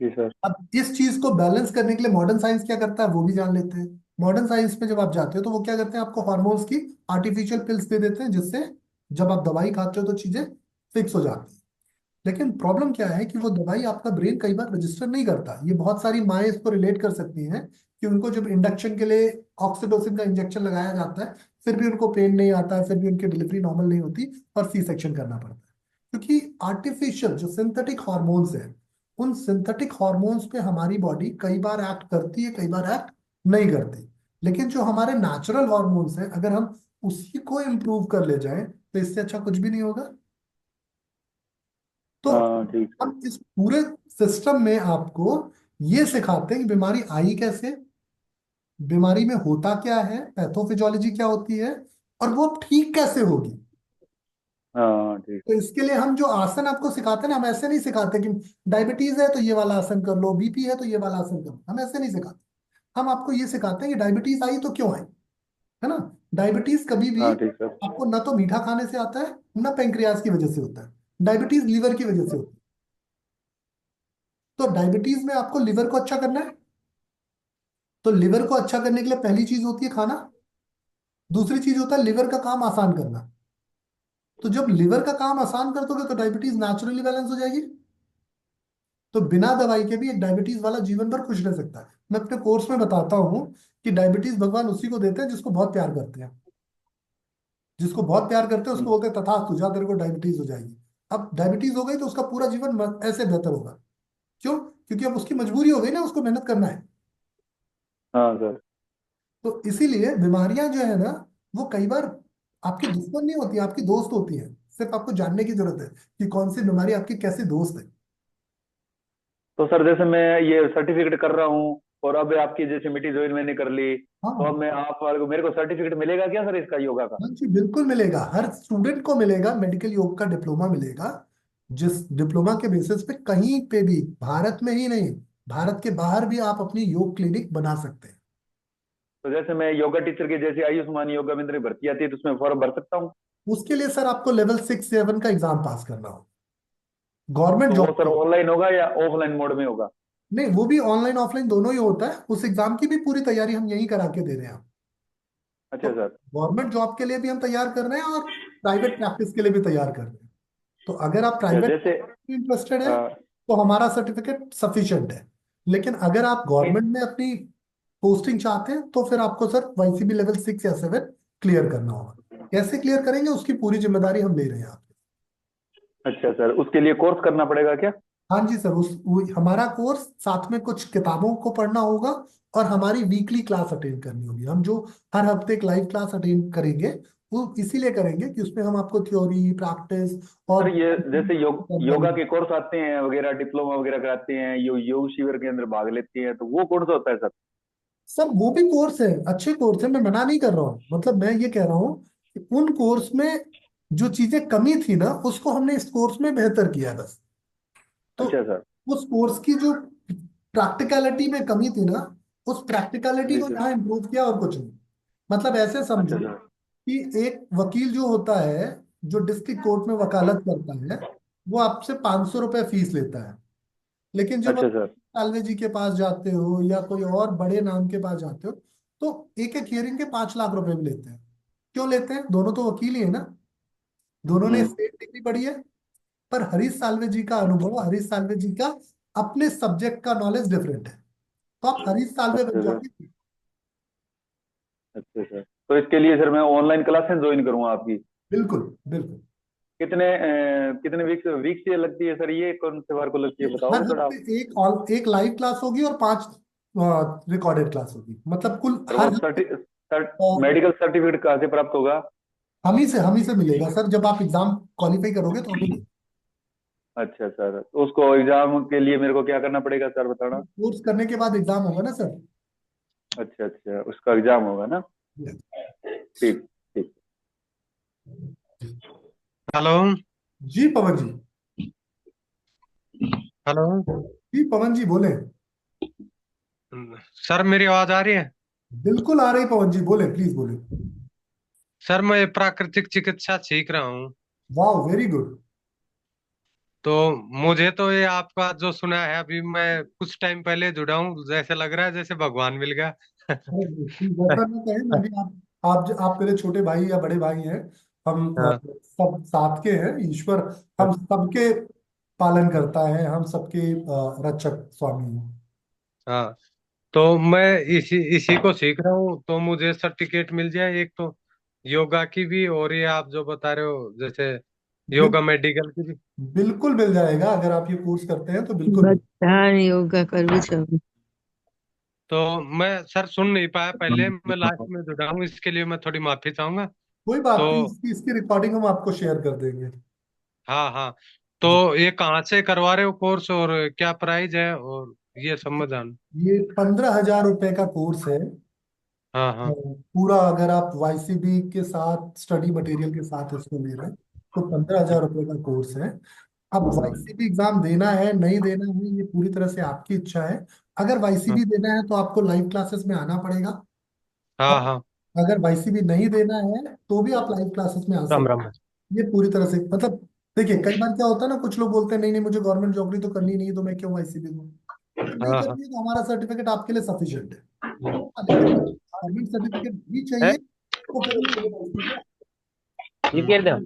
जी सर। अब इस चीज को बैलेंस करने के लिए मॉडर्न साइंस क्या करता है वो भी जान लेते हैं। मॉडर्न साइंस में जब आप जाते हो तो वो क्या करते हैं, आपको हार्मोन्स की आर्टिफिशियल पिल्स दे देते हैं, जिससे जब आप दवाई खाते हो तो चीजें फिक्स हो जाती हैं। लेकिन प्रॉब्लम क्या है कि वो दवाई आपका ब्रेन कई बार रजिस्टर नहीं करता। ये बहुत सारी माएँ इसको रिलेट कर सकती हैं कि उनको जब इंडक्शन के लिए ऑक्सीटोसिन का इंजेक्शन लगाया जाता है, फिर भी उनको पेन नहीं आता है, फिर भी उनकी डिलीवरी नॉर्मल नहीं होती और सी सेक्शन करना पड़ता है। क्योंकि आर्टिफिशियल जो सिंथेटिक हॉर्मोन्स हैं, उन सिंथेटिक हॉर्मोन्स पे हमारी बॉडी कई बार एक्ट करती है, कई बार एक्ट नहीं करती। लेकिन जो हमारे नेचुरल हॉर्मोन्स हैं, अगर हम उसी को इम्प्रूव कर ले जाएं तो इससे अच्छा कुछ भी नहीं होगा। तो हाँ ठीक सर। हम इस पूरे सिस्टम में आपको ये सिखाते हैं कि बीमारी आई कैसे, बीमारी में होता क्या है, पैथोफिजियोलॉजी क्या होती है, और वो ठीक कैसे होगी। हाँ ठीक। तो इसके लिए हम जो आसन आपको सिखाते हैं ना, हम ऐसे नहीं सिखाते कि डायबिटीज है तो ये वाला आसन कर लो, बीपी है तो ये वाला आसन कर लो, हम ऐसे नहीं सिखाते। हम आपको ये सिखाते हैं कि डायबिटीज आई तो क्यों आई, है ना। डायबिटीज कभी भी हाँ ठीक सर। आपको ना तो मीठा खाने से आता है, ना पेंक्रियाज की वजह से होता है। डायबिटीज लीवर की वजह से होती है। तो डायबिटीज में आपको लिवर को अच्छा करना है, तो लिवर को अच्छा करने के लिए पहली चीज होती है खाना, दूसरी चीज होता है लिवर का काम आसान करना। तो जब लिवर का काम आसान कर दोगे तो डायबिटीज नेचुरली बैलेंस हो जाएगी। तो बिना दवाई के भी एक डायबिटीज वाला जीवन भर खुश रह सकता है। मैं अपने कोर्स में बताता हूँ कि डायबिटीज भगवान उसी को देते हैं जिसको बहुत प्यार करते हैं। जिसको बहुत प्यार करते हैं उसको बोलते हैं तथास्तु, जा तेरे को डायबिटीज हो जाएगी। अब डायबिटीज हो गई तो उसका पूरा जीवन ऐसे बेहतर होगा। क्यों? क्योंकि अब उसकी मजबूरी हो गई ना, उसको मेहनत करना है। हाँ सर। तो इसीलिए बीमारियां जो है ना, वो कई बार आपकी दुश्मन नहीं होती, आपकी दोस्त होती है। सिर्फ आपको जानने की जरूरत है कि कौन सी बीमारी आपकी कैसी दोस्त है। तो सर जैसे मैं ये सर्टिफिकेट कर रहा हूँ और अब आपकी जैसे मीटिंग ज्वाइन मैंने कर ली, तो हाँ अब मैं आप वाले को, मेरे को सर्टिफिकेट मिलेगा क्या सर इसका, योगा का? हाँ जी, बिल्कुल मिलेगा। हर स्टूडेंट को मिलेगा, मेडिकल योग का डिप्लोमा मिलेगा। जिस डिप्लोमा के बेसिस पे कहीं पे भी, भारत में ही नहीं, भारत के बाहर भी आप अपनी योग क्लिनिक बना सकते हैं। तो जैसे मैं योगा टीचर की जैसे आयुष्मान योगा मित्र भर्ती आती है तो उसमें फॉर्म भर सकता हूँ? उसके लिए सर आपको लेवल 6-7 का एग्जाम पास करना हो, गवर्नमेंट तो वो जॉब सर के। ऑनलाइन होगा या ऑफलाइन मोड में होगा? नहीं, वो भी ऑनलाइन ऑफलाइन दोनों ही होता है। उस एग्जाम की भी पूरी तैयारी हम यहीं करा के दे रहे हैं। तो अच्छा सर। गवर्नमेंट जॉब के लिए भी हम तैयार कर रहे हैं और प्राइवेट प्रैक्टिस के लिए भी तैयार कर रहे हैं। तो अगर आप अच्छा, प्राइवेट जैसे में इंटरेस्टेड है हाँ, तो हमारा सर्टिफिकेट सफिशिएंट है। लेकिन अगर आप गवर्नमेंट में अपनी पोस्टिंग चाहते हैं तो फिर आपको सर वाईसीबी लेवल 6 या 7 क्लियर करना होगा। कैसे क्लियर करेंगे उसकी पूरी जिम्मेदारी हम ले रहे हैं आपसे। अच्छा सर, उसके लिए कोर्स करना पड़ेगा क्या? हाँ जी सर, हमारा कोर्स साथ में कुछ किताबों को पढ़ना होगा और हमारी वीकली क्लास अटेंड करनी होगी। हम जो हर हफ्ते एक लाइव क्लास अटेंड करेंगे वो इसीलिए करेंगे कि उसमें हम आपको थ्योरी, प्रैक्टिस सर और ये जैसे योगा जानकारी। के कोर्स आते हैं वगैरह, डिप्लोमा वगैरह कराते हैं, योग शिविर के अंदर भाग लेते हैं, तो वो कौन सा होता है सर? सर वो भी कोर्स है, अच्छे कोर्स है, मैं मना नहीं कर रहा हूँ। मतलब मैं ये कह रहा हूँ कि उन कोर्स में जो चीजें कमी थी ना उसको हमने इस कोर्स में बेहतर किया है बस। तो अच्छा सर। उस कोर्स की जो प्रैक्टिकलिटी में कमी थी ना उस प्रैक्टिकलिटी जी को सर। यहाँ इम्प्रूव किया और कुछ नहीं। मतलब ऐसे अच्छा समझो सर। कि एक वकील जो होता है, जो डिस्ट्रिक्ट कोर्ट में वकालत करता है, वो आपसे 500 रुपये फीस लेता है। लेकिन जब अच्छा आप सर। साल्वे जी के पास जाते हो या कोई और बड़े नाम के पास जाते हो तो एक एक हियरिंग के 5 लाख रुपए भी लेते हैं। क्यों लेते हैं? दोनों तो वकील ही है ना, दोनों ने हम्म। स्टेट डिग्री पढ़ी है। पर हरीश साल्वे जी का अनुभव, हरीश साल्वे जी का अपने सब्जेक्ट का नॉलेज डिफरेंट है। तो आप हरीश साल्वे बन अच्छा सर। जाओगे। अच्छा सर, तो इसके लिए सर मैं ऑनलाइन क्लासेस ज्वाइन करूंगा आपकी? बिल्कुल बिल्कुल। कितने वीक से लगती है सर? ये कौन से बार को लगती है, हर बताओगे थोड़ा आप? हफ्ते एक लाइव क्लास होगी और 5 रिकॉर्डेड क्लास होगी। मतलब कुल और वो हर हफ्ते मेडिकल सर्टिफिकेट कहाँ से प्राप्त होगा? हम ही से मिलेगा सर। जब आप एग्जाम क्वालिफाई करोगे तो हम ही देंगे। अच्छा सर, तो उसको एग्जाम के लिए मेरे को क्या करना पड़ेगा सर, बताना? कोर्स करने के बाद एग्जाम होगा ना सर। अच्छा अच्छा, उसका एग्जाम होगा ना? ठीक। ठीक। हेलो। जी पवन जी। हेलो। जी पवन जी बोले। सर मेरी आवाज आ रही है? बिल्कुल आ रही पवन जी, बोले प्लीज बोले। सर मैं प्राकृतिक चिकित्सा सीख रहा हूँ। वाह वेरी गुड। तो मुझे तो ये आपका जो सुना है, अभी मैं कुछ टाइम पहले जुड़ा हूँ, जैसे लग रहा है जैसे भगवान मिल गया। वैसा नहीं कहे, मैं भी आप मेरे छोटे भाई या बड़े भाई हैं। हम हाँ सब साथ के हैं। ईश्वर हम सबके पालन करता है, हम सबके रक्षक स्वामी हैं। हाँ। तो मैं इसी इसी को सीख रहा हूँ, तो मुझे सर्टिफिकेट मिल जाए एक तो योगा की भी, और ये आप जो बता रहे हो जैसे बिल, योगा मेडिकल की भी। बिल्कुल मिल जाएगा। अगर आप ये कोर्स करते हैं तो बिल्कुल मिल। बच्चा योगा करबी छौ। तो मैं सर सुन नहीं पाया पहले, मैं लास्ट में जुड़ा हूँ, इसके लिए मैं थोड़ी माफी चाहूंगा। कोई बात तो नहीं, इसकी रिकॉर्डिंग हम आपको शेयर कर देंगे। हाँ हाँ। तो ये कहाँ से करवा रहे हो कोर्स, और क्या प्राइस है, और ये सब मैं जान। ये 15,000 रुपए का कोर्स है। हाँ हाँ। पूरा अगर आप वाईसीबी के साथ स्टडी मटेरियल के साथ इसको ले रहे हैं तो 15,000 रुपए का कोर्स है। अब वाईसीबी एग्जाम देना है नहीं देना है ये पूरी तरह से आपकी इच्छा है। अगर वाईसीबी देना है तो आपको लाइव क्लासेस में आना पड़ेगा। हाँ और हाँ। अगर वाईसीबी नहीं देना है तो भी आप लाइव क्लासेस में आ राम सकते राम। हैं। ये पूरी तरह से मतलब देखिए, कई बार क्या होता है ना, कुछ लोग बोलते हैं नहीं नहीं मुझे गवर्नमेंट नौकरी तो करनी नहीं है तो मैं क्यों वाईसीबी दूं। अगर नहीं हाँ हाँ। करनी है तो हमारा सर्टिफिकेट आपके लिए सफिशिएंट है। लेकिन गवर्नमेंट सर्टिफिकेट भी चाहिए तो फिर ये कह दो।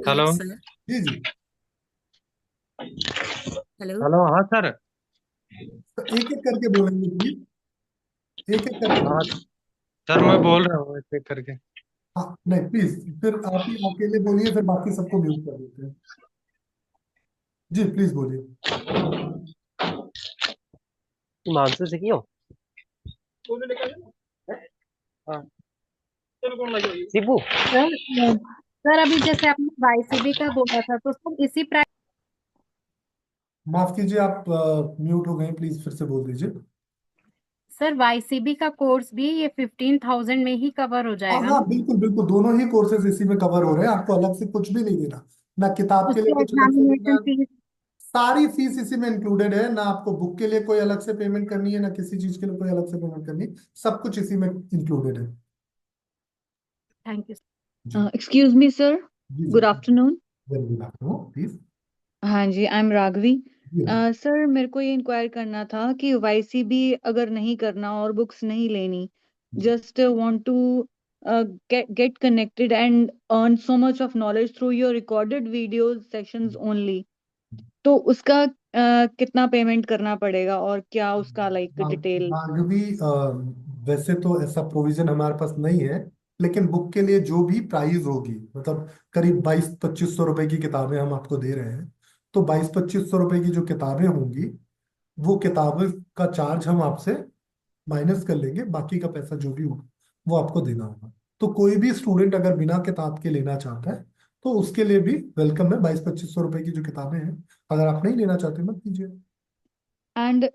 हेलो। सर जी जी। हेलो। हेलो हाँ सर। तो एक एक करके बोलेंगे प्लीज, एक एक करके हाँ बोलेंगे। सर मैं बोल रहा हूँ एक एक करके। हाँ नहीं प्लीज, फिर आप ही अकेले बोलिए, फिर बाकी सबको म्यूट कर देते हैं। जी प्लीज बोलिए। हिमांशु से क्यों? हाँ। शिबू। सर अभी जैसे आपने वाईसीबी का बोला था तो सर इसी प्राइस। माफ कीजिए, आप म्यूट हो गए, प्लीज फिर से बोल दीजिए। सर वाईसीबी का कोर्स भी ये 15,000 में ही कवर हो हाँ जाएगा हाँ ना? बिल्कुल बिल्कुल, दोनों ही कोर्सेज इसी में कवर हो रहे हैं। आपको अलग से कुछ भी नहीं देना, ना किताब के लिए उसके कुछ अलग से एग्जामिनेशन देना। फीस। सारी फीस इसी में इंक्लूडेड है। ना आपको बुक के लिए कोई अलग से पेमेंट करनी है, ना किसी चीज के लिए कोई अलग से पेमेंट करनी है। सब कुछ इसी में इंक्लूडेड है। Thank you. जी एक्सक्यूज मी सर, जी जी। Good afternoon. Very good afternoon please. हाँ जी, आई एम राघवी। जी हाँ। सर मेरे को ये इंक्वायर करना था कि वाईसीबी अगर नहीं करना और बुक्स नहीं लेनी, जी just want to get connected and earn so much of knowledge through your recorded videos sections only. तो उसका कितना पेमेंट करना पड़ेगा और क्या उसका लाइक डिटेल? राघवी, वैसे तो ऐसा प्रोविजन हमारे पास नहीं है, लेकिन बुक के लिए जो भी प्राइस होगी, मतलब करीब 22-25 सौ रुपए की किताबें हम आपको दे रहे हैं, तो 22-25 सौ रुपए की जो किताबें होंगी, वो किताबें का चार्ज हम आपसे माइनस कर लेंगे, बाकी का पैसा जो भी होगा वो आपको देना होगा। तो कोई भी स्टूडेंट अगर बिना किताब के लेना चाहता है तो उसके लिए भी वेलकम है। 22-25 सौ रुपए की जो किताबें हैं, अगर आप नहीं लेना चाहते मत कीजिए। And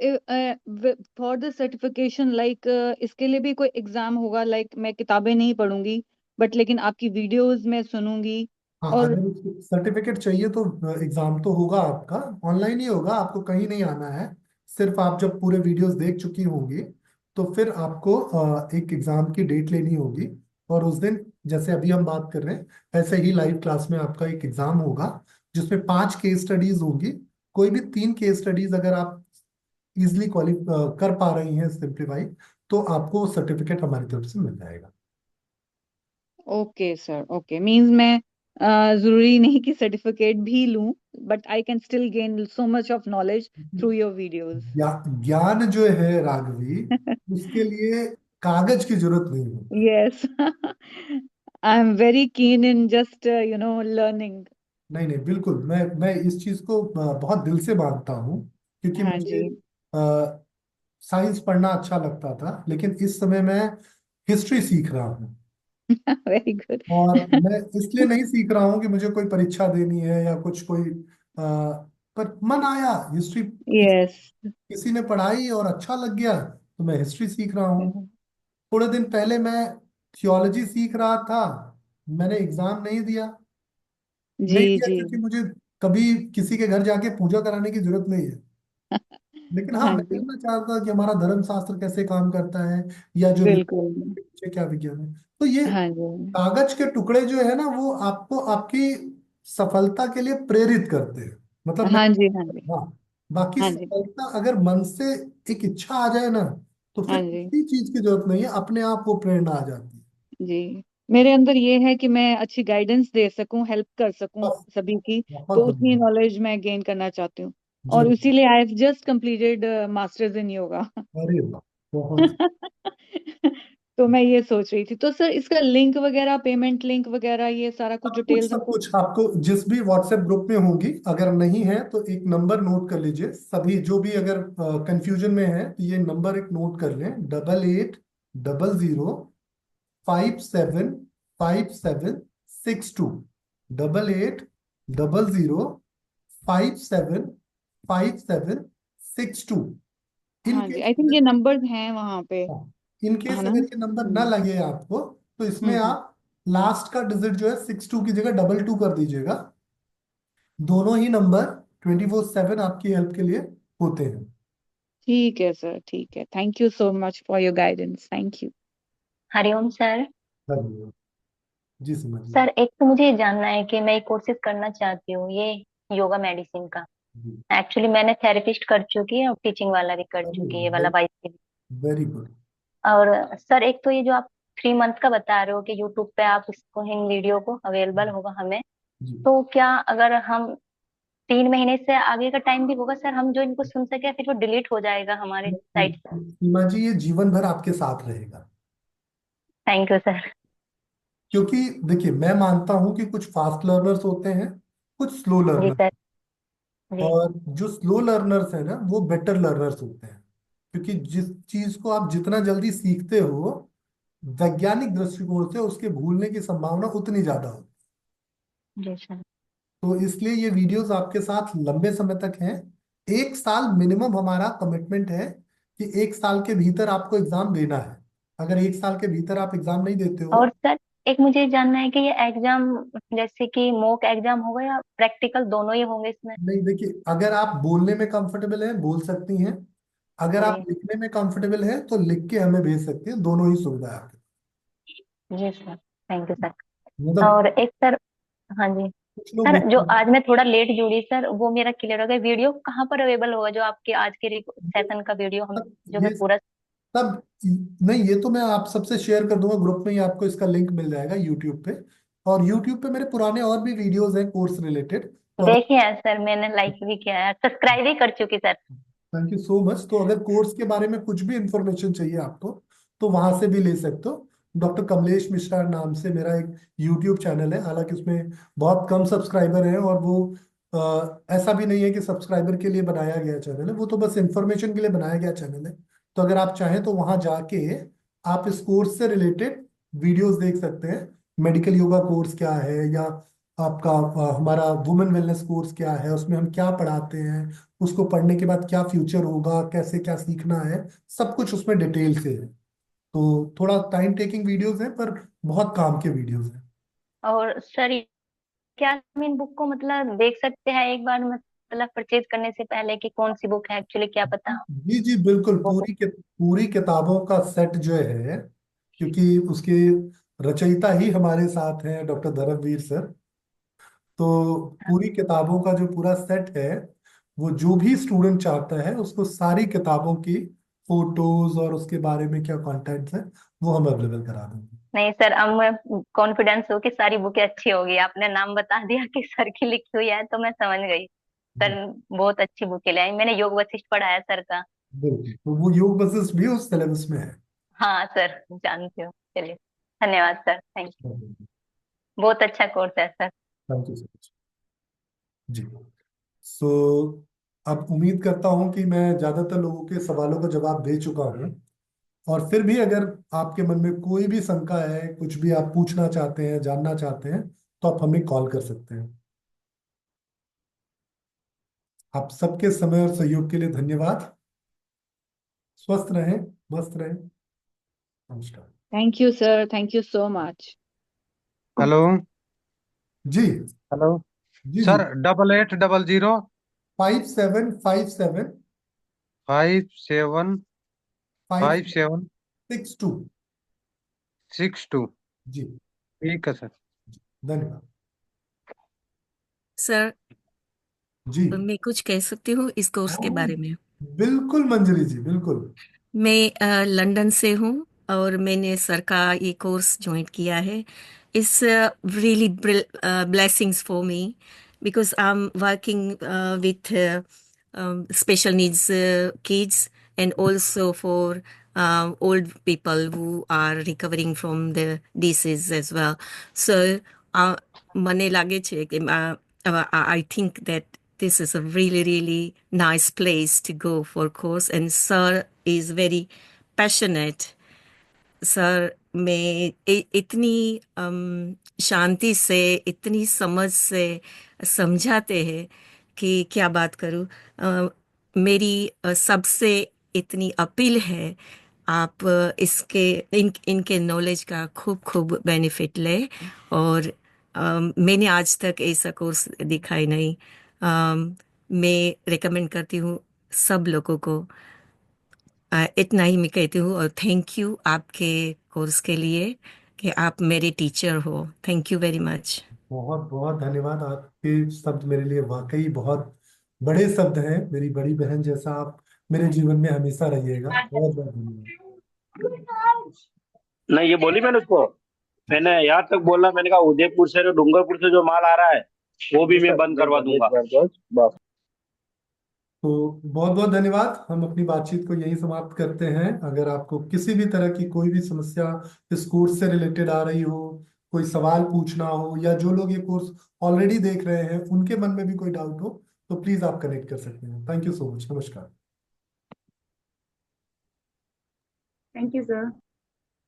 for the certification like इसके लिए भी कोई एग्जाम होगा? लाइक मैं किताबें नहीं पढ़ूंगी बट लेकिन आपकी वीडियोस मैं सुनूंगी हाँ, और अगर सर्टिफिकेट चाहिए तो एग्जाम तो होगा आपका, ऑनलाइन ही होगा, आपको कहीं नहीं आना है। सिर्फ आप जब पूरे वीडियोस देख चुकी होंगी तो फिर आपको एक एग्जाम की डेट लेनी होगी, और उस दिन जैसे अभी हम बात कर रहे हैं ऐसे ही लाइव क्लास में आपका एक एग्जाम होगा, जिसमें 5 केस स्टडीज होंगी। कोई भी 3 केस स्टडीज अगर आप इजिली कर पा रही हैं सिंप्लीफाई, तो आपको सर्टिफिकेट हमारी तरफ से मिल जाएगा। ओके सर, ओके मींस मैं जरूरी नहीं कि सर्टिफिकेट भी लूं but I can still gain so much of knowledge through your videos. ज्ञान जो है राघवी, उसके लिए कागज की जरूरत नहीं होती। Yes, I am very keen in just learning. नहीं नहीं, बिल्कुल, मैं इस चीज को बहुत दिल से मानता हूँ, क्योंकि हाँ मुझे जी। साइंस पढ़ना अच्छा लगता था, लेकिन इस समय मैं हिस्ट्री सीख रहा हूँ। Very good. और मैं इसलिए नहीं सीख रहा हूँ कि मुझे कोई परीक्षा देनी है या कुछ कोई पर मन आया हिस्ट्री, यस। किसी ने पढ़ाई और अच्छा लग गया तो मैं हिस्ट्री सीख रहा हूँ। थोड़े दिन पहले मैं थियोलॉजी सीख रहा था, मैंने एग्जाम नहीं दिया। जी नहीं दिया जी। क्योंकि मुझे कभी किसी के घर जाके पूजा कराने की जरूरत नहीं है, लेकिन हाँ, हाँ मैं जी, जानना चाहता था कि हमारा धर्म शास्त्र कैसे काम करता है, या जो बिल्कुल। के पीछे क्या विज्ञान है। तो ये हाँ जी। कागज के टुकड़े जो है ना, वो आपको आपकी सफलता के लिए प्रेरित करते हैं। मतलब मैं, हाँ जी। हाँ जी। हाँ, बाकी हाँ जी। सफलता अगर मन से एक इच्छा आ जाए ना, तो फिर हाँ जी। किसी चीज की जरूरत नहीं है, अपने आप वो प्रेरणा आ जाती है। जी, मेरे अंदर ये है कि मैं अच्छी गाइडेंस दे सकूं, हेल्प कर सकूं बस, सभी की। बहुत तो उतनी बढ़िया। नॉलेज मैं गेन करना चाहती हूँ और जरूर। इसीलिए I have just completed masters in yoga. अरे वाह, बहुत। तो मैं ये सोच रही थी, तो सर इसका लिंक वगैरह, पेमेंट लिंक वगैरह, ये सारा कुछ डिटेल्स सब हमको? कुछ आपको जिस भी व्हाट्सएप ग्रुप में होगी, अगर नहीं है तो एक नंबर नोट कर लीजिए। सभी जो भी अगर कंफ्यूजन में है तो ये नंबर एक नोट कर लें: 8800575762। 8800575762। इन हाँ जी, केस आई थिंक ये नंबर्स हैं वहां पे, इन है केस ना? अगर ये नंबर ना लगे आपको, तो इसमें हम्म। आप लास्ट का डिजिट जो है 62 की जगह 22 कर दीजिएगा। दोनों ही नंबर 24/7 आपकी हेल्प के लिए होते हैं। ठीक है सर, ठीक है। Thank you so much for your guidance, thank you. Hariom sir. धन्यवाद। जी, समझिए। सर एक तो मुझे ये जानना है कि मैं कोर्सेज करना चाहती हूँ ये योगा मेडिसिन का। जी। एक्चुअली मैंने थेरेपिस्ट कर चुकी है और टीचिंग वाला भी कर चुकी है, ये वाला वाइस। Very good. और सर एक तो ये जो आप 3 मंथ का बता रहे हो कि यूट्यूब पे आप इसको इन वीडियो को अवेलेबल होगा हमें, जी। तो क्या अगर हम 3 महीने से आगे का टाइम भी होगा सर, हम जो इनको सुन सके, फिर वो डिलीट हो जाएगा हमारे साइट से? सीमा जी, ये जीवन भर आपके साथ रहेगा। Thank you sir. क्योंकि देखिए, मैं मानता हूं कि कुछ फास्ट लर्नर्स होते हैं, कुछ स्लो जी लर्नर, सर। जी। और जो स्लो लर्नर्स हैं ना, वो बेटर लर्नर्स होते हैं। क्योंकि जिस चीज को आप जितना जल्दी सीखते हो, वैज्ञानिक दृष्टिकोण से उसके भूलने की संभावना उतनी ज्यादा होती जी सर। है। तो इसलिए ये वीडियोस आपके साथ लंबे समय तक हैं। 1 साल मिनिमम हमारा कमिटमेंट है कि 1 साल के भीतर आपको एग्जाम देना है। अगर 1 साल के भीतर आप एग्जाम नहीं देते हो, और सर एक मुझे जानना है कि ये एग्जाम जैसे कि मॉक एग्जाम होगा या प्रैक्टिकल, दोनों ही होंगे इसमें? नहीं, देखिए, अगर आप बोलने में कंफर्टेबल है बोल सकती हैं, अगर आप जी। लिखने में कंफर्टेबल है तो लिख के हमें भेज सकते हैं, दोनों ही सुविधा है आपके जी सर, थैंक यू सर। पास। मतलब और एक सर, हाँ जी कुछ लोग सर, जो होते हैं। आज मैं थोड़ा लेट जुड़ी सर, वो मेरा क्लियर हो गया। वीडियो कहाँ पर अवेलेबल होगा, जो आपके आज के सेशन का वीडियो हम, सब जो मैं ये पूरा? तब नहीं, ये तो मैं आप सबसे शेयर कर दूंगा ग्रुप में ही, आपको इसका लिंक मिल जाएगा यूट्यूब पे। और यूट्यूब पे मेरे पुराने और भी वीडियोस हैं कोर्स रिलेटेड, तो अगर, देखिए है सर, मैंने लाइक भी किया है, सब्सक्राइब भी कर चुकी sir. Thank you so much. तो अगर कोर्स के बारे में कुछ भी इंफॉर्मेशन चाहिए आपको तो वहां से भी ले सकते हो। डॉक्टर कमलेश मिश्रा नाम से मेरा एक यूट्यूब चैनल है, हालांकि उसमें बहुत कम सब्सक्राइबर हैं, और वो ऐसा भी नहीं है कि सब्सक्राइबर के लिए बनाया गया चैनल है, वो तो बस इंफॉर्मेशन के लिए बनाया गया चैनल है। तो अगर आप चाहें तो वहां जाके आप इस कोर्स से रिलेटेड वीडियोस देख सकते हैं। मेडिकल योगा कोर्स क्या है, या आपका हमारा वुमेन वेलनेस कोर्स क्या है, उसमें हम क्या पढ़ाते हैं, उसको पढ़ने के बाद क्या फ्यूचर होगा, कैसे क्या सीखना है, सब कुछ उसमें डिटेल से है। तो थोड़ा टाइम टेकिंग वीडियोस हैं, पर बहुत काम के वीडियोस हैं। और सर, क्या हम इन बुक को मतलब देख सकते हैं एक बार, मतलब परचेज करने से पहले कि कौन सी बुक है एक्चुअली, क्या पता जी जी बिल्कुल, वो। पूरी किताबों का सेट जो है, क्योंकि उसके रचयिता ही हमारे साथ हैं डॉक्टर धर्मवीर सर। तो पूरी किताबों का जो पूरा सेट है, वो जो भी स्टूडेंट चाहता है उसको सारी किताबों की फोटोज और उसके बारे में क्या कंटेंट्स है वो हम अवेलेबल करा देंगे। नहीं सर, अब मैं कॉन्फिडेंस हो कि सारी बुकें अच्छी होगी, आपने नाम बता दिया कि सर की लिखी हुई है तो मैं समझ गई। जी सर बहुत अच्छी बुकें लाई, मैंने योग वशिष्ठ पढ़ा है सर का। बिल्कुल, तो वो योग वशिष्ठ भी उस सिलेबस में है। हाँ सर, जानती हूँ। चलिए, धन्यवाद सर, थैंक यू। बहुत अच्छा कोर्स है sir. Thank you so much. जी। सो अब उम्मीद करता हूं कि मैं ज्यादातर लोगों के सवालों का जवाब दे चुका हूं, और फिर भी अगर आपके मन में कोई भी शंका है, कुछ भी आप पूछना चाहते हैं, जानना चाहते हैं, तो आप हमें कॉल कर सकते हैं। आप सबके समय और सहयोग के लिए धन्यवाद। स्वस्थ रहें, मस्त रहें। नमस्कार। Thank you sir, thank you so much. Hello. जी हेलो जी जी। Sir, 8800 5757 57 five 57 six two 62। जी। ठीक है सर। धन्यवाद। सर, जी मैं कुछ कह सकती हूँ इस कोर्स के हाँ, बारे में। बिल्कुल मंजरी जी, बिल्कुल। मैं लंदन से हूँ और मैंने सर का ये कोर्स ज्वाइन किया है। It's really blessings for me because I'm working with special needs kids and also for old people who are recovering from the disease as well. So મને લાગે છે કે I think that this is a really, really nice place to go for course, and sir is very passionate. Sir में इतनी शांति से, इतनी समझ से समझाते हैं कि क्या बात करूं। मेरी सबसे इतनी अपील है, आप इनके नॉलेज का खूब खूब बेनिफिट लें। और मैंने आज तक ऐसा कोर्स दिखाई नहीं। मैं रिकमेंड करती हूँ सब लोगों को। इतना ही मैं कहती हूँ, और थैंक यू आपके कोर्स के लिए कि आप मेरे टीचर हो। Thank you very much. बहुत बहुत धन्यवाद। आपके शब्द मेरे लिए वाकई बहुत बड़े शब्द हैं। मेरी बड़ी बहन जैसा आप मेरे जीवन में हमेशा रहिएगा। बहुत बहुत धन्यवाद। नहीं, ये बोली मैंने उसको, मैंने यहाँ तक बोला, मैंने कहा उदयपुर से, डूंगरपुर से जो माल आ रहा है वो भी मैं बंद करवा दूंगा। तो बहुत बहुत धन्यवाद। हम अपनी बातचीत को यहीं समाप्त करते हैं। अगर आपको किसी भी तरह की कोई भी समस्या इस कोर्स से रिलेटेड आ रही हो, कोई सवाल पूछना हो, या जो लोग ये कोर्स ऑलरेडी देख रहे हैं उनके मन में भी कोई डाउट हो, तो प्लीज आप कनेक्ट कर सकते हैं। Thank you so much. नमस्कार। Thank you sir.